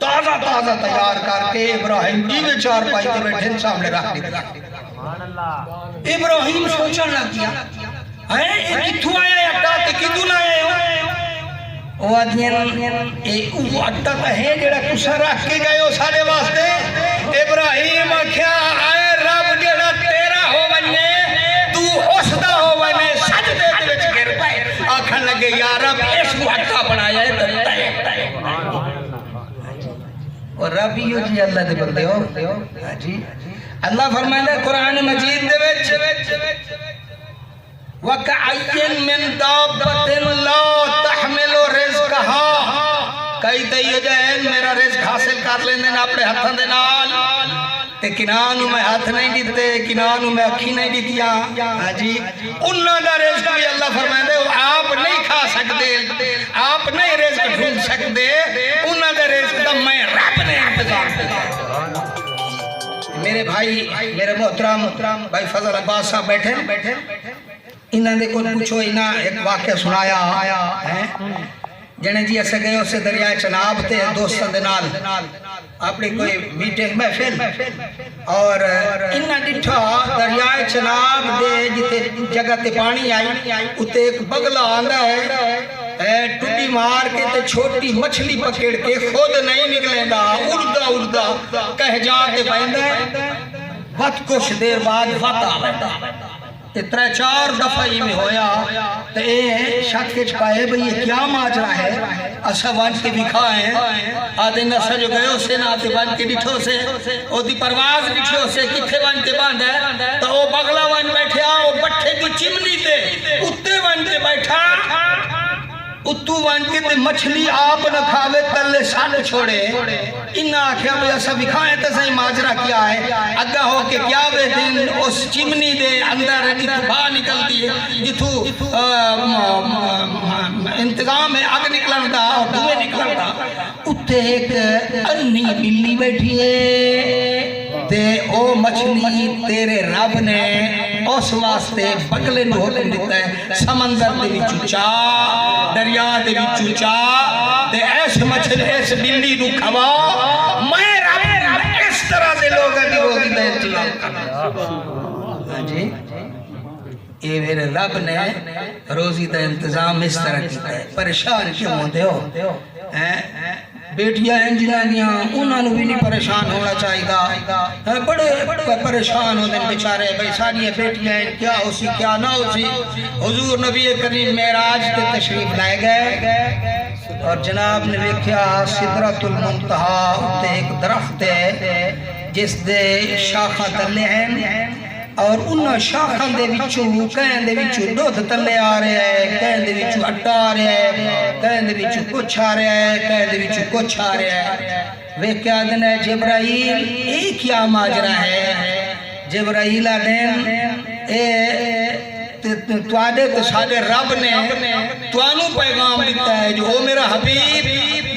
S1: تازہ تیار کر کے ابراہیم جی میں چار پائی تے بیٹھن سامنے رکھ دی ابراہیم سوچن لگ گیا اے کتھوں آیا ہے اٹا تے کتھوں آیا ہے وہ آدھین وہ اٹا تا ہے جڑا کسا رکھ کے گئے ہو سارے واسطے ابراہیم کیا آئے رب جڑا تیرا ہو بننے تو حسدہ ہو بننے سجدے تے وچ گر پائے آکھن لگے یا رب اس کو اٹا بنایا ہے تلتا ہے اور رب ہی جی اللہ دے بندے ہو جی اللہ فرمائے قرآن مجید دے وچ وَكَعَيٍّ مِّن دَابَّةٍ لَا تَحْمِلُ رِزْقَهَا کئی تے یہ جائیں میرا رزق حاصل کر لیندے نا اپنے ہتھاں دے نال تے کنانو میں ہاتھ نہیں دیتے کنانو میں اکھی نہیں دیتیاں ہاں جی انہاں دا رزق بھی اللہ فرمائے دے آپ نہیں کھا سکتے آپ نہیں رزق ڈھونڈ سکتے انہاں دا رزق دا میں رب نے انتظام کیا میرے بھائی میرے محترم بھائی فضل عباس صاحب بیٹھے انہاں دے کو پوچھو انہاں ایک واقعہ سنایا جنے جی اسے گئے اسے دریائے چناب تے دوستان دے نال اپنی کوئی میٹنگ محفل اور انہاں ڈٹھا دریائے چناب دے جتے جگہ تے پانی آئی اتے ایک بگلا آندہ ہے ٹوٹی مار کے تے چھوٹی مچھلی پکڑ کے خود نہیں نکلیں دا اڑدا کہہ جاتے پہندہ وقت کچھ دیر بعد وقت آتا اتنا 4 دفعہ ہی میں ہویا تو اے شک کے چکائے بھئی یہ کیا ماجرا ہے اسا وانچ کے بھی کھائیں آدھے نسا جو گئے اسے نہ آتے وانچ کے ڈٹھو سے او دی پرواز ڈٹھو سے کتھے وانچ کے باندھ ہے تو او بغلا وانچ بیٹھے آؤ بٹھے کی چمنی تے اتے وانچ کے بیٹھا اتو وانچے تے مچھلی آپ نہ کھاوے تلے سال چھوڑے انہا آکھیا بھئی ایسا بھی کھائیں تے صحیح ماجرہ کیا ہے اگہ ہو کے کیا بے دن اس چمنی دے اندر جتو باہ نکلتی ہے جتو انتظام ہے آگ نکلن دا اور دوے نکلن دا اتے ایک انی بلی بیٹھی ہے تے او مچھلی تیرے رب نے اس واسطے بگلے نو حکم دیتا ہے سمندر دے بھی چوچا دریا دے بھی چوچا تے ایس مچھلی ایس بلی نو کھوا میں رب اس طرح دے لوگا دی روزی دے انتظام کرنا جی یہ میرے رب نے روزی دا انتظام اس طرح کیتا ہے پریشان کیوں ہوتے ہو بیٹیاں ہیں جنانیاں انہوں نے بھی نہیں پریشان ہونا چاہیے گا بڑے پریشان ہوتے ہیں بیچارے بھئی ساری بیٹیاں ہیں کیا ہو سی کیا نہ ہو سی حضور نبی کریم معراج تے تشریف لائے گئے اور جناب نے دیکھا سدرۃ المنتہا تے ایک درخت ہے جس دے شاخاں تلے ہیں اور انہاں شاخاں دے وچوں کہیں دے وچوں دودھ تلے آ رہے ہیں کہیں دے وچوں اٹا آ رہے ہیں کہیں دے وچوں کچھ آ رہے ہیں کہیں دے وچوں کچھ آ رہے ہیں وہ کیا دن ہے جبرائیل اے کیا ماجرہ ہے جبرائیل آدھیں توادے تو سادے رب نے توانو پیغام دیتا ہے جو او میرا حبیب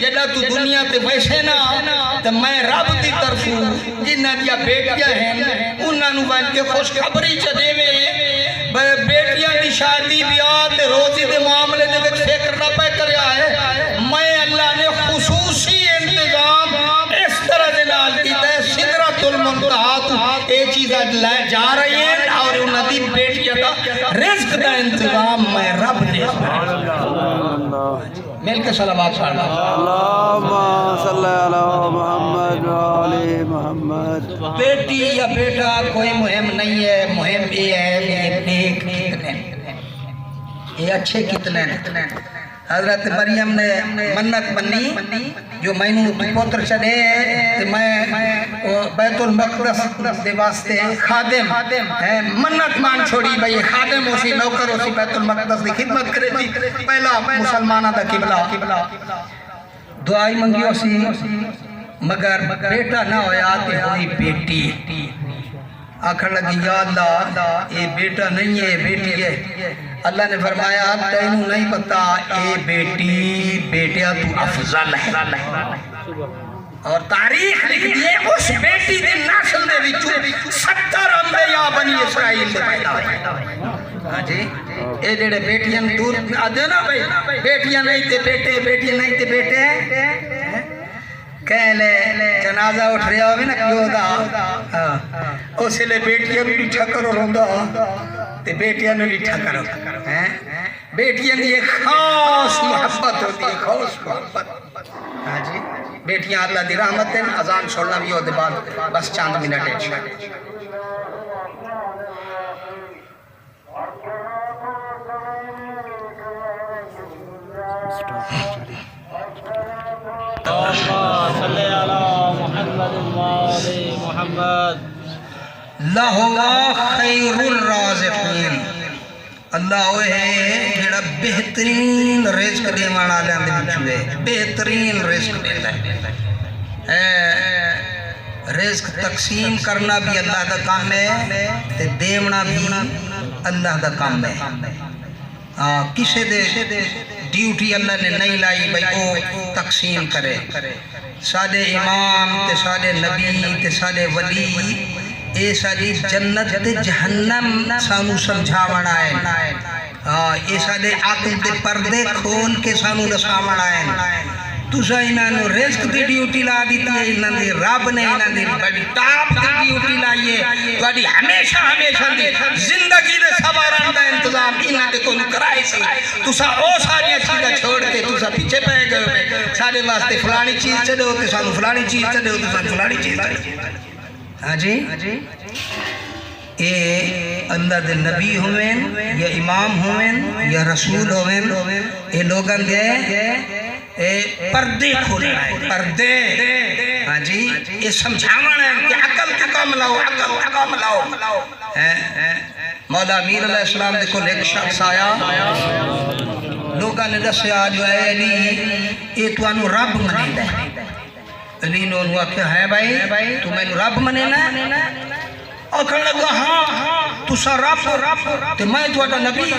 S1: جڑا تو دنیا تے ویسے نا تو میں رب دی طرف جنہ دیا بیٹیاں ہیں انہاں نو بن کے خوش خبری چدے میں بیٹیاں دی شادی بیات روزی دے معاملے دے وچ فکر نہ پے کریا ہے میں اللہ نے خصوصی انتظام اس طرح دے نال کیتا ہے سدرۃ المنتہا اے چیزاں جا رہی ہیں اور انہاں دی بیٹیاں دا رزق دا انتظام میں رب نے مل کے صلوات پڑھ
S3: اللہم صلی علی محمد وعلی محمد
S1: بیٹی یا بیٹا کوئی مہم نہیں ہے مہم یہ ہے کہ یہ نیک کتنے یہ اچھے کتنے حضرت مریم نے منت منی جو میں نے پوتر چڑھے تو میں بیت المقدس دے واسطے خادم منت مان چھوڑی بھئی خادم ہو سی نوکر ہو سی بیت المقدس دی خدمت کرے تھی پہلا مسلمانہ دا قبلہ دعائی منگی ہو سی مگر بیٹا نہ ہویا تے ہوئی بیٹی آکھر لگی یا اللہ یہ بیٹا نہیں ہے بیٹی ہے اللہ نے فرمایا تینوں نہیں پتا اے بیٹی بیٹیا تو افضل ہے اور تاریخ لکھ دیئے اس بیٹی دی نسل دے وچوں 70 انبیاء بنی اسرائیل دے پیدا ہوئے ہاں جی اے جڑے بیٹیاں دور آدھے نا بھئی بیٹیاں نہیں تے بیٹے بیٹیاں نہیں تے بیٹے کہہ لے جنازہ اٹھ رہا ہوئے نا کیوں دا اسے لے بیٹیاں بھی لٹھا کرو روندہ تے بیٹیاں نے لٹھا کرو بیٹیاں نے ایک خاص محبت ہوتی ہے خاص محبت ہاں جی بیٹیاں اللہ دی رحمت ہیں اذان چھوڑنا بھی ہوتے بعد بس چاند منٹ ہے
S2: صلی علی محمد وعلی محمد
S1: لہو خیر الرازقین اللہ ہوئے ہے بہترین رزق دینے والے دے وچ ہے بہترین رزق دیندا ہے رزق تقسیم کرنا بھی اللہ دا کام ہے تے دیونا بھی اللہ دا کام ہے کسے دے ڈیوٹی اللہ نے نہیں لائی بھئی او تقسیم کرے سادے امام تے سادے نبی تے سادے ولی اے سادی جنت تے جہنم سانو سمجھاونا ہے اے سادے عقل تے پردے کھول کے سانو دساونا ہے تُسا انہوں رزق دی ڈیوٹی لا دیتی ہے انہوں نے رب نے انہوں نے بڑی ٹاپ دی ڈیوٹی لائیے بڑی ہمیشہ دی زندگی دے سواران دا انتظام انہوں نے کون کرائی سی تُسا او ساری چیزیں چھوڑ کے تُسا پیچھے پہ گئے سارے واسطے فلانی چیز چڑھے ہوتے سانو فلانی چیز چڑھے ہوتے سانو فلانی چیز چڑھے ہاں جی اے اللہ دے نبی ہوئیں یا امام ہوئیں یا رسول ہوئیں اے لوگاں دے پردے کھولنا ہے پردے ہاں جی یہ سمجھاونا ہے کہ عقل کا کام لاؤ عقل کا کام لاؤ مولا امیر علیہ السلام دیکھو ایک شخص آیا لوگاں نے دسیا جو ہے علی یہ تو انو رب منینا ہے علی نے انہوں کیا ہے بھائی تو میں رب منینا ہے اور کہنے لگا ہاں تو سا رب تو میں تو اٹھا نبی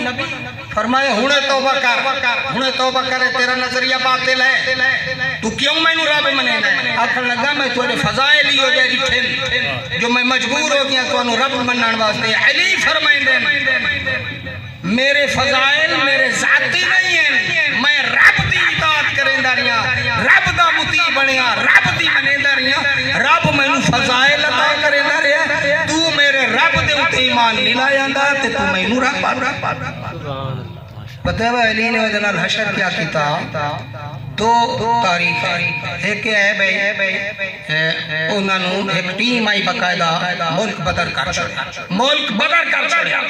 S1: فرمائے ہونے توبہ کر تیرا نظریہ باطل ہے تو کیوں میں نو رب منینا ہے آخر لگا میں تو اٹھے فضائل ہی ہو جائے ٹھن جو میں مجبور ہو گیا تو انو رب منان واسطے علی فرمائیں دیں میرے فضائل میرے ذاتی نہیں ہیں میں رب دی اطاعت کریں داریاں رب دا مطیع بنیا رب دی منیں داریاں رب میں نو فضائل عطا کریں داریاں تو میرے رب دے اتے ایمان نہیں لائے آندہ تے تو میں نو رب بتایا علی نے وجہ الحشر کیا کیتا دو تاریخ ہے ایک ہے بھئی انہوں نے ایک ٹیم آئی بقاعدہ ملک بدر کر چھوڑیا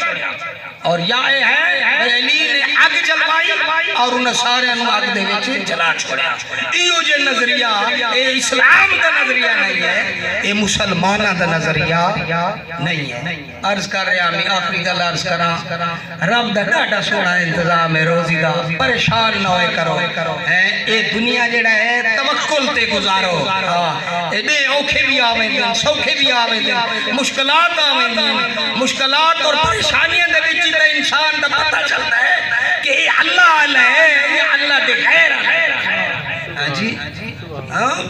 S1: اور یا اے ہے علی نے آگ جلوائی اور انہیں سارے انہوں آگ دے ویچے جلا چھوڑیا ایو جے نظریہ اے اسلام دا نظریہ نہیں ہے اے مسلمانہ دا نظریہ نہیں ہے عرض کر رہے ہیں آخری گل عرض کرا رب دا ڈاٹا سونا انتظام ہے روزی دا پریشان نہ ہوئے کرو اے دنیا جڑا ہے توکل تے گزارو اے دے اوکھے بھی آویں دیں سوکھے بھی آویں دیں مشکلات آویں دیں مشکلات اور پریشانیاں دے وچ تے انسان دا پتہ چلتا ہے کہ یہ اللہ ہے یہ اللہ دے غیر ہے جی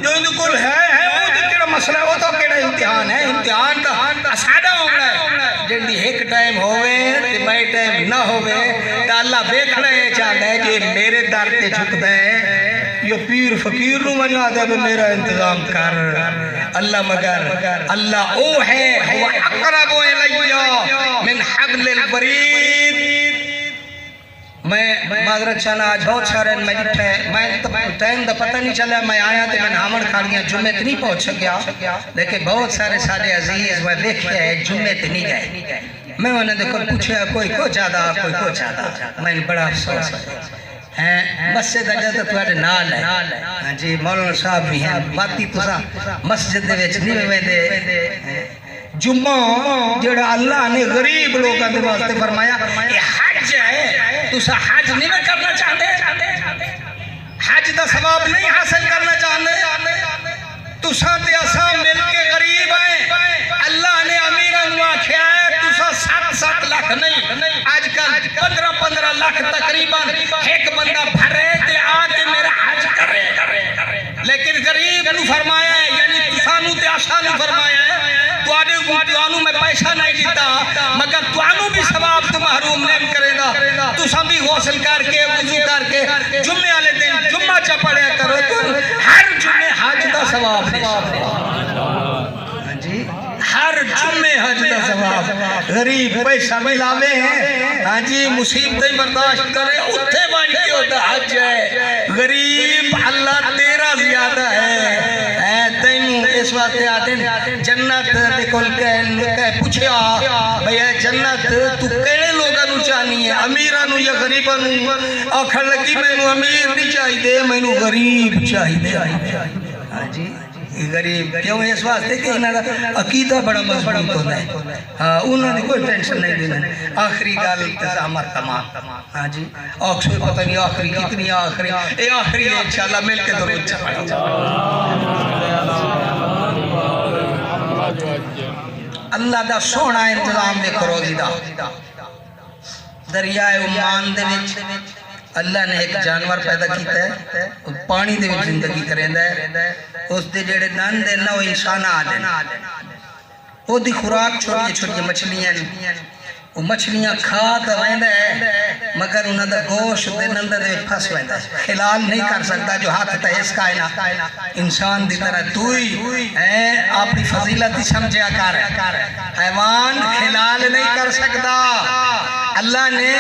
S1: جو ان کو ہے وہ جو کیڑا مسئلہ ہے وہ تو کیڑا امتحان ہے امتحان تو سادہ ہونا ہے جن دی ایک ٹائم ہوئے تے بائی ٹائم نہ ہوئے تو اللہ بیکھنا ہے چاہتا ہے کہ میرے در تے جھکتا ہے یہ پیر فقیر نو منع دے میرا انتظام کر اللہ مگر اللہ او ہے وہ اقرب الیہ من حبل الورید میں معذرت چاہنا آج بہت سارے میں جٹھے میں ٹائم دا پتہ نہیں چلا میں آیا تھے میں نامن کھالیاں جمعے تے نہیں پہنچ سکیا لیکن بہت سارے سارے عزیز میں دیکھے جمعے تے نہیں گئے میں انہیں دیکھو پوچھا کوئی کو جادا کوئی کو جادا میں بڑا افسوس ہے مسجد اجازت تھوڑے نال ہے ہاں جی مولانا صاحب بھی ہیں باتی تسا مسجد دے وچ نہیں ویندے جمعہ جڑا اللہ نے غریب لوگاں دے واسطے فرمایا یہ حج ہے تسا حج نہیں کرنا چاہتے حج دا ثواب نہیں حاصل کرنا چاہتے تسا تے اساں مل کے غریب ہیں اللہ نے امیراں نوں آکھیا ہے تسا 7 لاکھ نہیں آج کل 15 لاکھ تقریباً ایک بندہ بھرے تے آ کے میرا حج کرے لیکن غریب نو فرمایا ہے یعنی تسانو تے اساں نو فرمایا ہے توانو میں پیسہ نہیں دیتا مگر توانو بھی ثواب تو محروم نہیں کرے گا تو سب بھی غسل کر کے وضو کر کے جمعے والے دن جمعہ چا پڑھیا کرو تو ہر جمعے حج دا ثواب ہر جمعے حج دا ثواب غریب پیسہ ملاوے ہیں ہاں جی مصیبتیں برداشت کرے اتھے بن کے ہوتا حج ہے غریب اللہ تیرا زیادہ ہے اس واسطے آتے ہیں جنت دے کول کہے پوچھیا بھئی جنت تو کیڑے لوگاں نو چاہنی ہے امیراں نو یا غریباں نو آکھن لگی مینوں امیر نہیں چاہیے مینوں غریب چاہیے ہاں جی غریب کیوں اس واسطے کہ انہاں دا عقیدہ بڑا مضبوط ہوتا ہے ہاں انہاں دی کوئی ٹینشن نہیں دینا آخری گل انتظامات تمام ہاں جی آخری پتہ نہیں آخری کتنی آخری اے آخری ہے انشاءاللہ مل کے درود چڑھا اللہ دا سونا انتظام دیکھو روزی دا دریائے عمان دے وچ اللہ نے ایک جانور پیدا کیتا ہے پانی دے وچ زندگی کریندا ہے اس دے جڑے دند ہیں نا وہ انسان آدھے وہ دی خوراک چھوٹی چھوٹی مچھلیاں وہ مچھلیاں کھا تو ویندا ہے مگر انہاں دا گوشت دے نندر دے پھس ویندا ہے خلال نہیں کر سکتا جو ہاتھ تے اس کائنات انسان دی طرح تو ہی اپنی فضیلت ہی سمجھیا کر حیوان خلال نہیں کر سکتا اللہ نے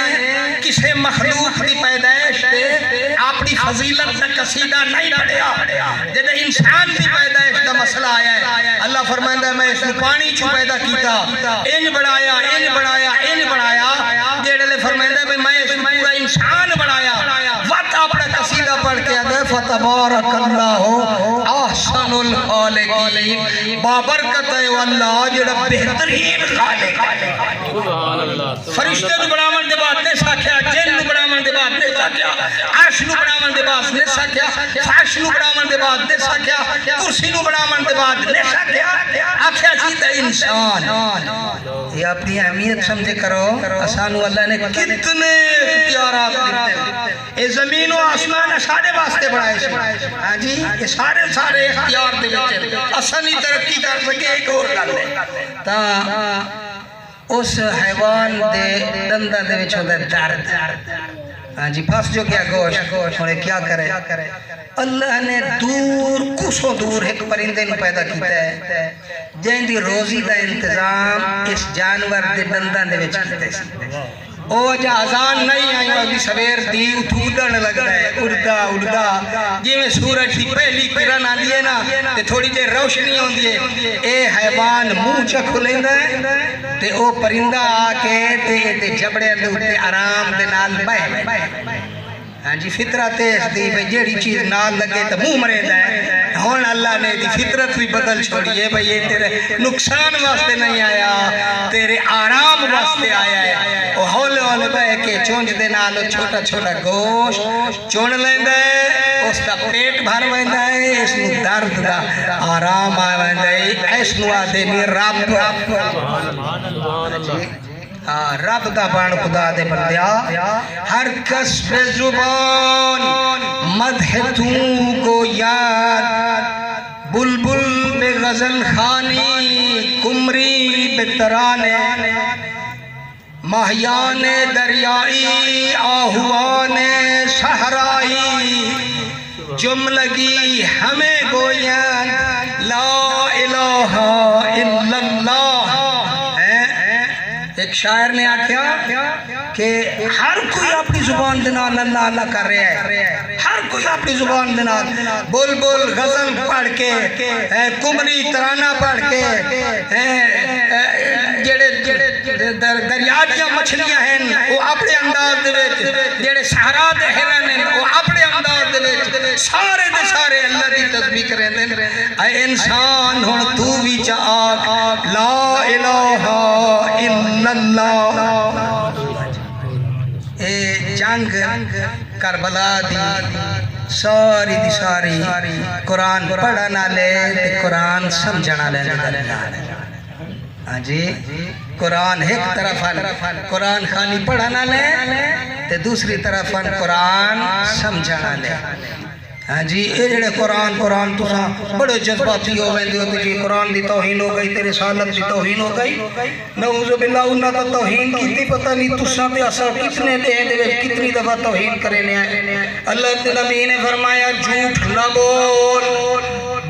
S1: کسے مخلوق دی پیدائش تے اپنی فضیلت دا قصیدہ نہیں پڑھیا جب انسان دی پیدائش دا مسئلہ آیا ہے اللہ فرمائندہ ہے میں اس کو پانی چو پیدا کیتا انج بڑھایا انج بڑھایا جیڑے لے فرمائندہ ہے میں اس کو پورا انسان بڑھایا وقت اپنا قصیدہ پڑھ کے آدھے فتبارک اللہ احسن الخالقین بابرکت ہے واللہ جیڑا بہترین خالق ہے فرشتے نو بڑھامن دے بعد نے ساکھیا جن نو بڑھامن دے بعد نے ساکھیا عرش نو بڑھامن دے بعد نے ساکھیا فرش نو بڑھامن دے بعد نے ساکھیا کرسی نو بڑھامن دے بعد نے ساکھیا آکھیا چیتا انسان یہ اپنی اہمیت سمجھے کرو اسانو اللہ نے کتنے اختیارات دیتے یہ زمین و آسمان سارے واسطے بڑھائے سے ہاں جی یہ سارے اختیار دے بیچے اسانی ترقی کر سکے ایک اور کر لے تا اس حیوان دے دندہ دے وچ ہوتا ہے درد ہاں جی پھنس جو کیا گوشت انہیں کیا کرے اللہ نے دور کسوں دور ایک پرندے نو پیدا کیتا ہے جن دی روزی دا انتظام اس جانور دے دندہ دے وچ کیتا ہے او جا آزان نہیں آئی ہوگی سویر دی اتھودن لگتا ہے اڑدا جی میں سورج دی پہلی کرن آ دیئے نا تے تھوڑی دے روشنی ہوں دیئے اے حیوان منہ چکھ لیندہ ہے تے او پرندہ آکے تے جبڑے اندھے آرام دے نال بائے ہاں جی فطرت اس دی بھئی جیڑی چیز نال لگے تو منہ مرے ہے ہون اللہ نے دی فطرت بھی بدل چھوڑی ہے بھئی یہ تیرے نقصان واسطے نہیں آیا تیرے آرام واسطے آیا ہے وہ ہولے ہولے بھائی کہ چونج دے نالو چھوٹا چھوٹا گوشت چون لیندہ ہے اس کا پیٹ بھر ویندہ ہے اس نو درد دا آرام آئے ویندہ ہے اس نو آدھے نی رب رب دا بان خدا دے بندیا ہر کس پہ زبان مدح تو کو یاد بلبل بے غزل خانی کمری بے ترانے ماہیان دریائی آہوان صحرائی جملگی ہمیں گویاں لا الہ الا اللہ ایک شاعر نے آکھیا کہ ہر کوئی اپنی زبان دنال اللہ اللہ کر رہا ہے ہر کوئی اپنی زبان دنال بلبل غزل پڑھ کے کمری ترانہ پڑھ کے دریاجیاں مچھلیاں ہیں وہ اپنے انداز دے وچ جڑے صحرا دے ہرن ہیں وہ اپنے انداز دے وچ سارے دے سارے اللہ دی تسبیح کریں دے اے انسان ہن تو بھی چاک لا الہ الا اللہ اے جنگ کربلا دی ساری دی ساری قرآن پڑھنا لے تے قرآن سمجھنا لے ہاں جی قرآن ایک طرف قرآن خانی پڑھنا لے تے دوسری طرف قرآن سمجھنا لے ہاں جی اے جڑے قرآن تو بڑے جذباتی ہو گئے دیو تجھے قرآن دی توہین ہو گئی تیرے سالت دی توہین ہو گئی نعوذ باللہ انہا تا توہین کیتی پتہ نہیں تساں تے اثر کتنے دے دے کتنی دفعہ توہین کرنے آئے اللہ تے نبی نے فرمایا جھوٹ نہ بول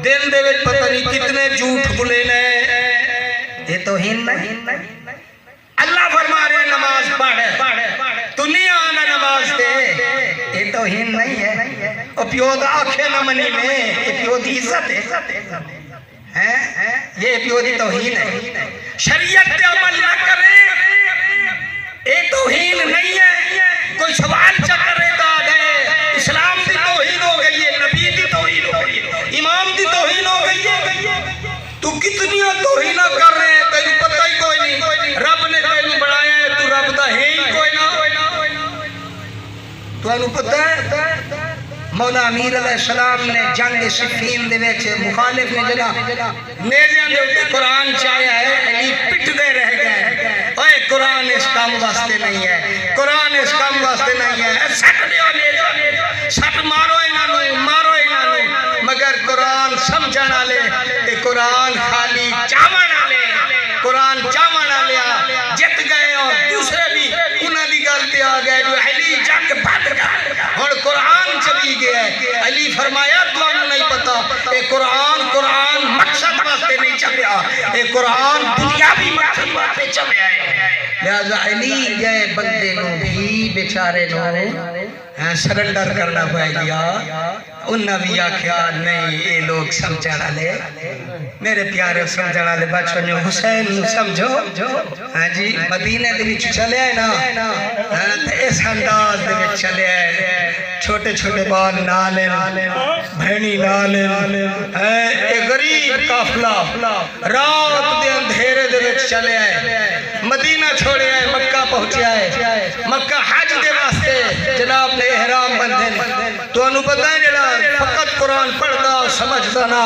S1: دل دے پتہ نہیں کتنے جھوٹ بولے نے یہ توہین نہیں اللہ فرما رہے نماز پڑھ تو نہیں آنا نماز دے یہ توہین نہیں ہے اور پیود آنکھیں نہ منی میں یہ پیود عزت ہے یہ پیود توہین ہے شریعت پہ عمل نہ کرے یہ توہین نہیں ہے کوئی سوال چکر داد ہے اسلام دی توہین ہو گئی ہے نبی دی توہین ہو گئی ہے امام دی توہین ہو گئی ہے تو انہوں پتہ ہے مولا امیر علیہ السلام نے جنگ صفین دے ویچے مخالف نے جنا نیزیاں دے ہوتے قرآن چاہیا ہے علی پٹ دے رہ گئے اوہ قرآن اس کام واسطے نہیں ہے قرآن اس کام واسطے نہیں ہے سٹ دیو نیزیاں سٹ مارو انہوں مگر قرآن سمجھانا لے کہ قرآن خالی چاونا لے قرآن چاونا لیا جت گئے اور دوسرے بھی انہاں دی گلتے آ گئے جو علی جنگ بھٹ گئے اور قرآن چلی گیا ہے علی فرمایا تو انہوں نہیں پتا اے قرآن مقصد واسطے نہیں چلیا اے قرآن دنیاوی مقصد واسطے چلیا ہے لہذا علی جائے بندے نو بھی بیچارے نو سرنڈر کرنا پائے گیا انہاں بھی آکھیا نہیں یہ لوگ سمجھانا لے میرے پیارے سمجھانا لے بچوں نے حسین نو سمجھو ہاں جی مدینہ دے وچ چلے آئے نا اس انداز دے وچ چلے آئے چھوٹے چھوٹے بال نالے بھینی نالے ایک غریب قافلہ رات دے اندھیرے دے وچ چلے آئے مدینہ چھوڑے آئے مکہ پہنچے آئے مکہ حج دے واسطے جناب نے احرام بندھے تو انہوں پتہ ہے جڑا فقط قرآن پڑھدا سمجھدا نا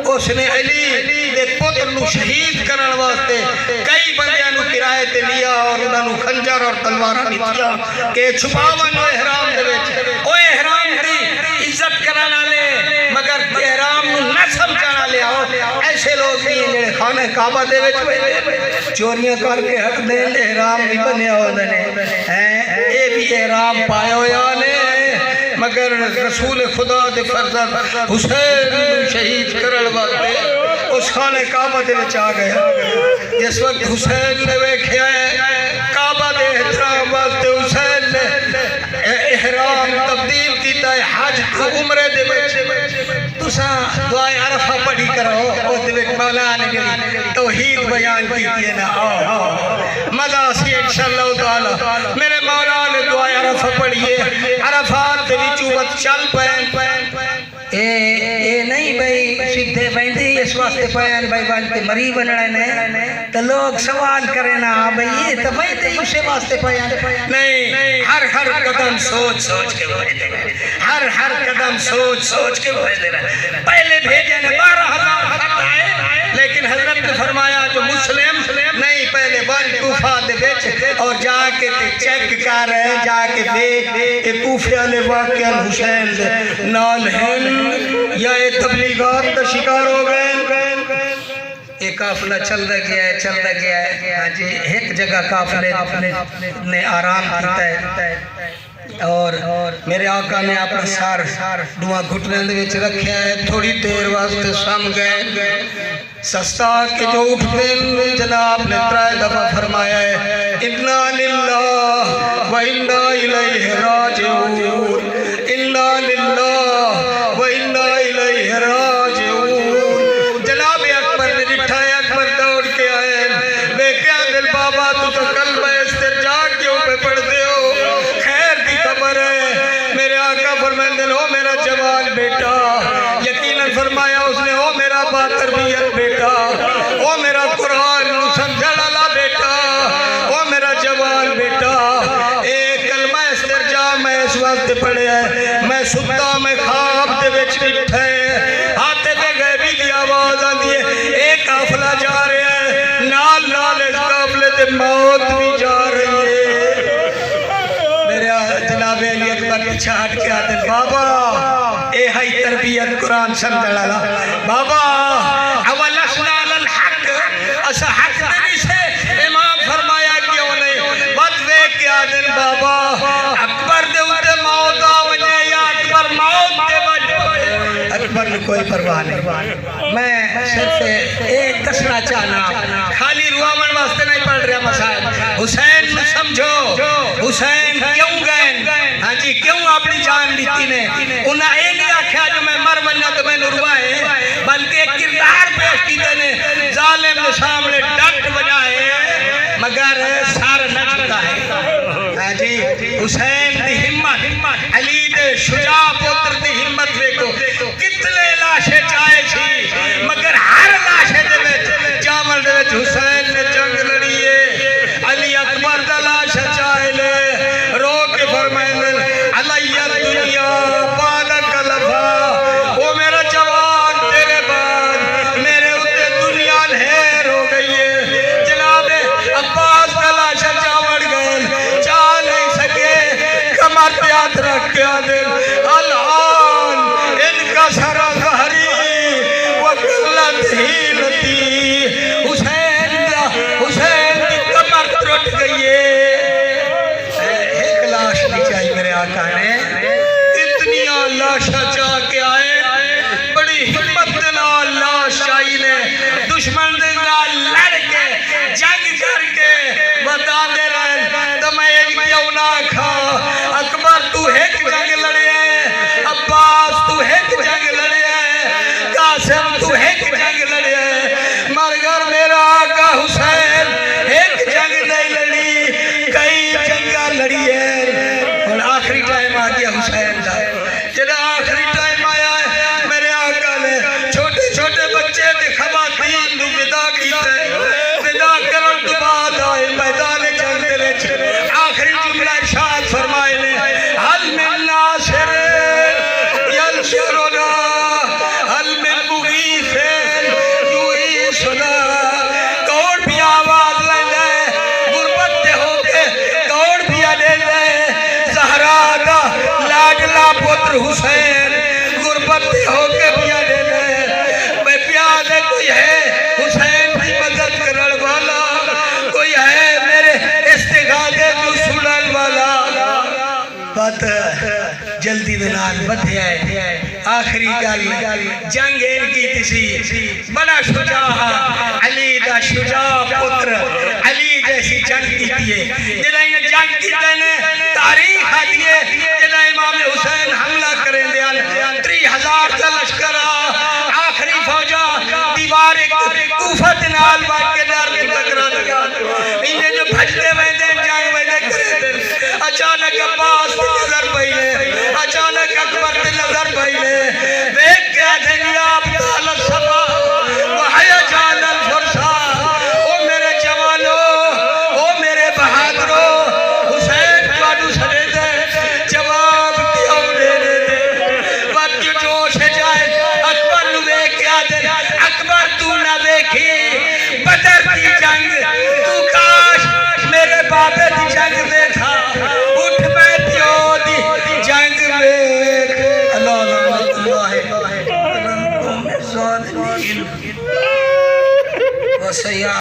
S1: اس نے علی دے پتر نو شہید کرن واسطے کئی بندیاں نو کرائے تے لیا اور انہاں نو خنجر اور تلواراں دتیاں کہ چھپاون احرام دے وچ او احرام دی عزت کرن والے مگر احرام نو نہ سمجھن والے ایسے لوگ بھی جڑے خانہ کعبہ دے وچ چوریاں کر کے حق دے احرام بھی بنیا ہوندے نے اے بھی احرام پائے ہویا نے مگر رسول خدا دے فرزند حسین نو شہید کرن واسطے اس خانہ کعبہ دے وچ آ گیا جس وقت حسین نے ویکھیا ہے کعبہ دے احترام واسطے حسین نے احرام تبدیل کیتا ہے حج کو عمرے دے وچ تساں دعائے عرفہ پڑھی کرو اس دے وچ مولا نے جڑی توحید بیان کیتی ہے نا مزہ سی انشاءاللہ تعالی میرے مولا نے دعائے عرفہ پڑھیے عرفات دے وچ وقت چل پین اے نہیں بھائی سیدھے بیندی اس واسطے پین بھائی بن کے مری بننے نے تو لوگ سوال کرے نا بھائی یہ تو بیندی اسے واسطے پین نہیں ہر قدم سوچ کے بھیجے ہر قدم سوچ کے بھیجے پہلے بھیجے نے 12,000 خط آئے لیکن حضرت نے فرمایا جو مسلم نہیں پہلے بن کوفہ دے بیچ اور جا کے چیک کر رہے جا کے دیکھ ایک کوفے والے واقعہ حسین دے نال ہیں یا یہ تبلیغات کا شکار ہو گئے ایک قافلہ چل رہ گیا ہے ہاں جی ایک جگہ قافلے نے آرام کیتا ہے اور میرے آقا نے اپنا سار دعا گھٹنے دے وچ رکھیا ہے تھوڑی دیر واسطے سم گئے سستا کے جو اٹھتے جناب نے 3 دفعہ فرمایا ہے انا للہ و انا الیہ راجعون انا للہ و انا الیہ راجعون جناب اکبر نے ڈٹھا ہے اکبر دوڑ کے آئے میں کیا دل بابا تو کلمہ استرجاع کیوں پہ پڑھتے ہو خیر دی خبر ہے میرے آقا فرمائے ہو میرا جوان بیٹا یقیناً فرمایا اس نے ہو میرا با تربیت بیٹا او میرا قرآن سمجھن والا بیٹا او میرا جوان بیٹا ایک کلمہ استرجاع میں اس وقت پڑھے ہے میں ستا میں خواب دے وچ بیٹھے ہاتھے تے غیبی دی آواز آندی ہے ایک قافلہ جا رہا ہے نال اس قافلے تے موت بھی جا رہی ہے میرے جناب علی اکبر پیچھے ہٹ کے آتے بابا اے ہائی تربیت قرآن سمجھن والا بابا اولسنا للحق اسا حق دے سے امام فرمایا کیوں نہیں بات وے کیا دن بابا اکبر دے اتے موت آوجے یا اکبر موت دے وجہ اکبر نے کوئی پرواہ نہیں میں صرف ایک دسنا چاہنا خالی رواون واسطے نہیں پڑھ رہا مسائل حسین سمجھو حسین کیوں گئے ہاں جی کیوں اپنی جان لیتی نے انہاں اے نہیں آکھیا جو میں مر مننا تو میں نروائے بلکہ ایک کردار پیش کی دینے ظالم نے سامنے ڈٹ بجائے مگر سار نہ چکتا ہے ہاں جی حسین دی ہمت علی دے شجاع پتر دی ہمت دیکھو کتنے لاشے چاہے تھی مگر ہر لاشے دے وچ جامل دے وچ حسین نے جنگ لڑی ہے علی اکبر دا لاشے چاہے لے رو کے فرمائے اللہ رکھ کے دل الان ان کا سرا ظہری وقلت ہیلتی حسین کی کمر ٹوٹ گئی ہے ایک لاش نہیں چاہیے میرے آقا نے اتنی لاشاں چاہ کے آئے بڑی ہمت نال لاش چاہیے دشمن دے نال لڑ کے جنگ کر کے بتا دے رہے تو میں ایک کیوں نہ کھا اکبر تو ایک جنگ لڑے عباس تو ایک جنگ لڑے قاسم تو ایک جنگ لڑے مگر میرا آقا حسین ایک جنگ نہیں لڑی کئی جنگاں لڑی ہے اور آخری ٹائم آ گیا حسین دا جب آخری ٹائم آیا ہے میرے آقا نے چھوٹے چھوٹے بچے دے خواتین نو ودا کیتے ودا کرن تو بعد آئے میدان جنگ دے وچ آخری جملہ ارشاد فرمائے نے حل من ناصر ینصرنا حل من مغیث یغیثنا کون بھی آواز لے لے غربت دے ہو کے کون بھی لے لے زہرا دا لاڈلا پتر حسین غربت دے ہو کے بھی لے لے میں پیادے کوئی ہے حسین کی مدد کرن والا کوئی ہے میرے استغاثے کو سنن والا بات جلدی دنال بدھے ہے آخری گل جنگ ان کی تسی بڑا شجاع علی دا شجاع پتر علی جیسی جنگ کی دیئے جنہیں جنگ کی دینے تاریخ آدھئے جنہیں امام حسین حملہ کریں دے 30,000 کا لشکر آخری فوجہ دیوار کوفت نال باقی دار کی ٹکرا دیا انہیں جو بھجتے ویدے جنگ ویدے کرے دے اچانک عباس کی نظر پہلے اچانک اکبر کی نظر پہلے دیکھ کے دنیا ابطال الصفا وحیا جان الفرسا او میرے جوانوں او میرے بہادروں حسین باڈو سڑے دے جواب کیوں دے دے وقت جوش جائے اکبر نو دیکھ کے آدھے اکبر تو نہ دیکھی بدر کی جنگ تو کاش میرے بابے کی جنگ دیکھا اٹھ بیٹھیو دی جنگ دیکھ اللہ اللہ وسیع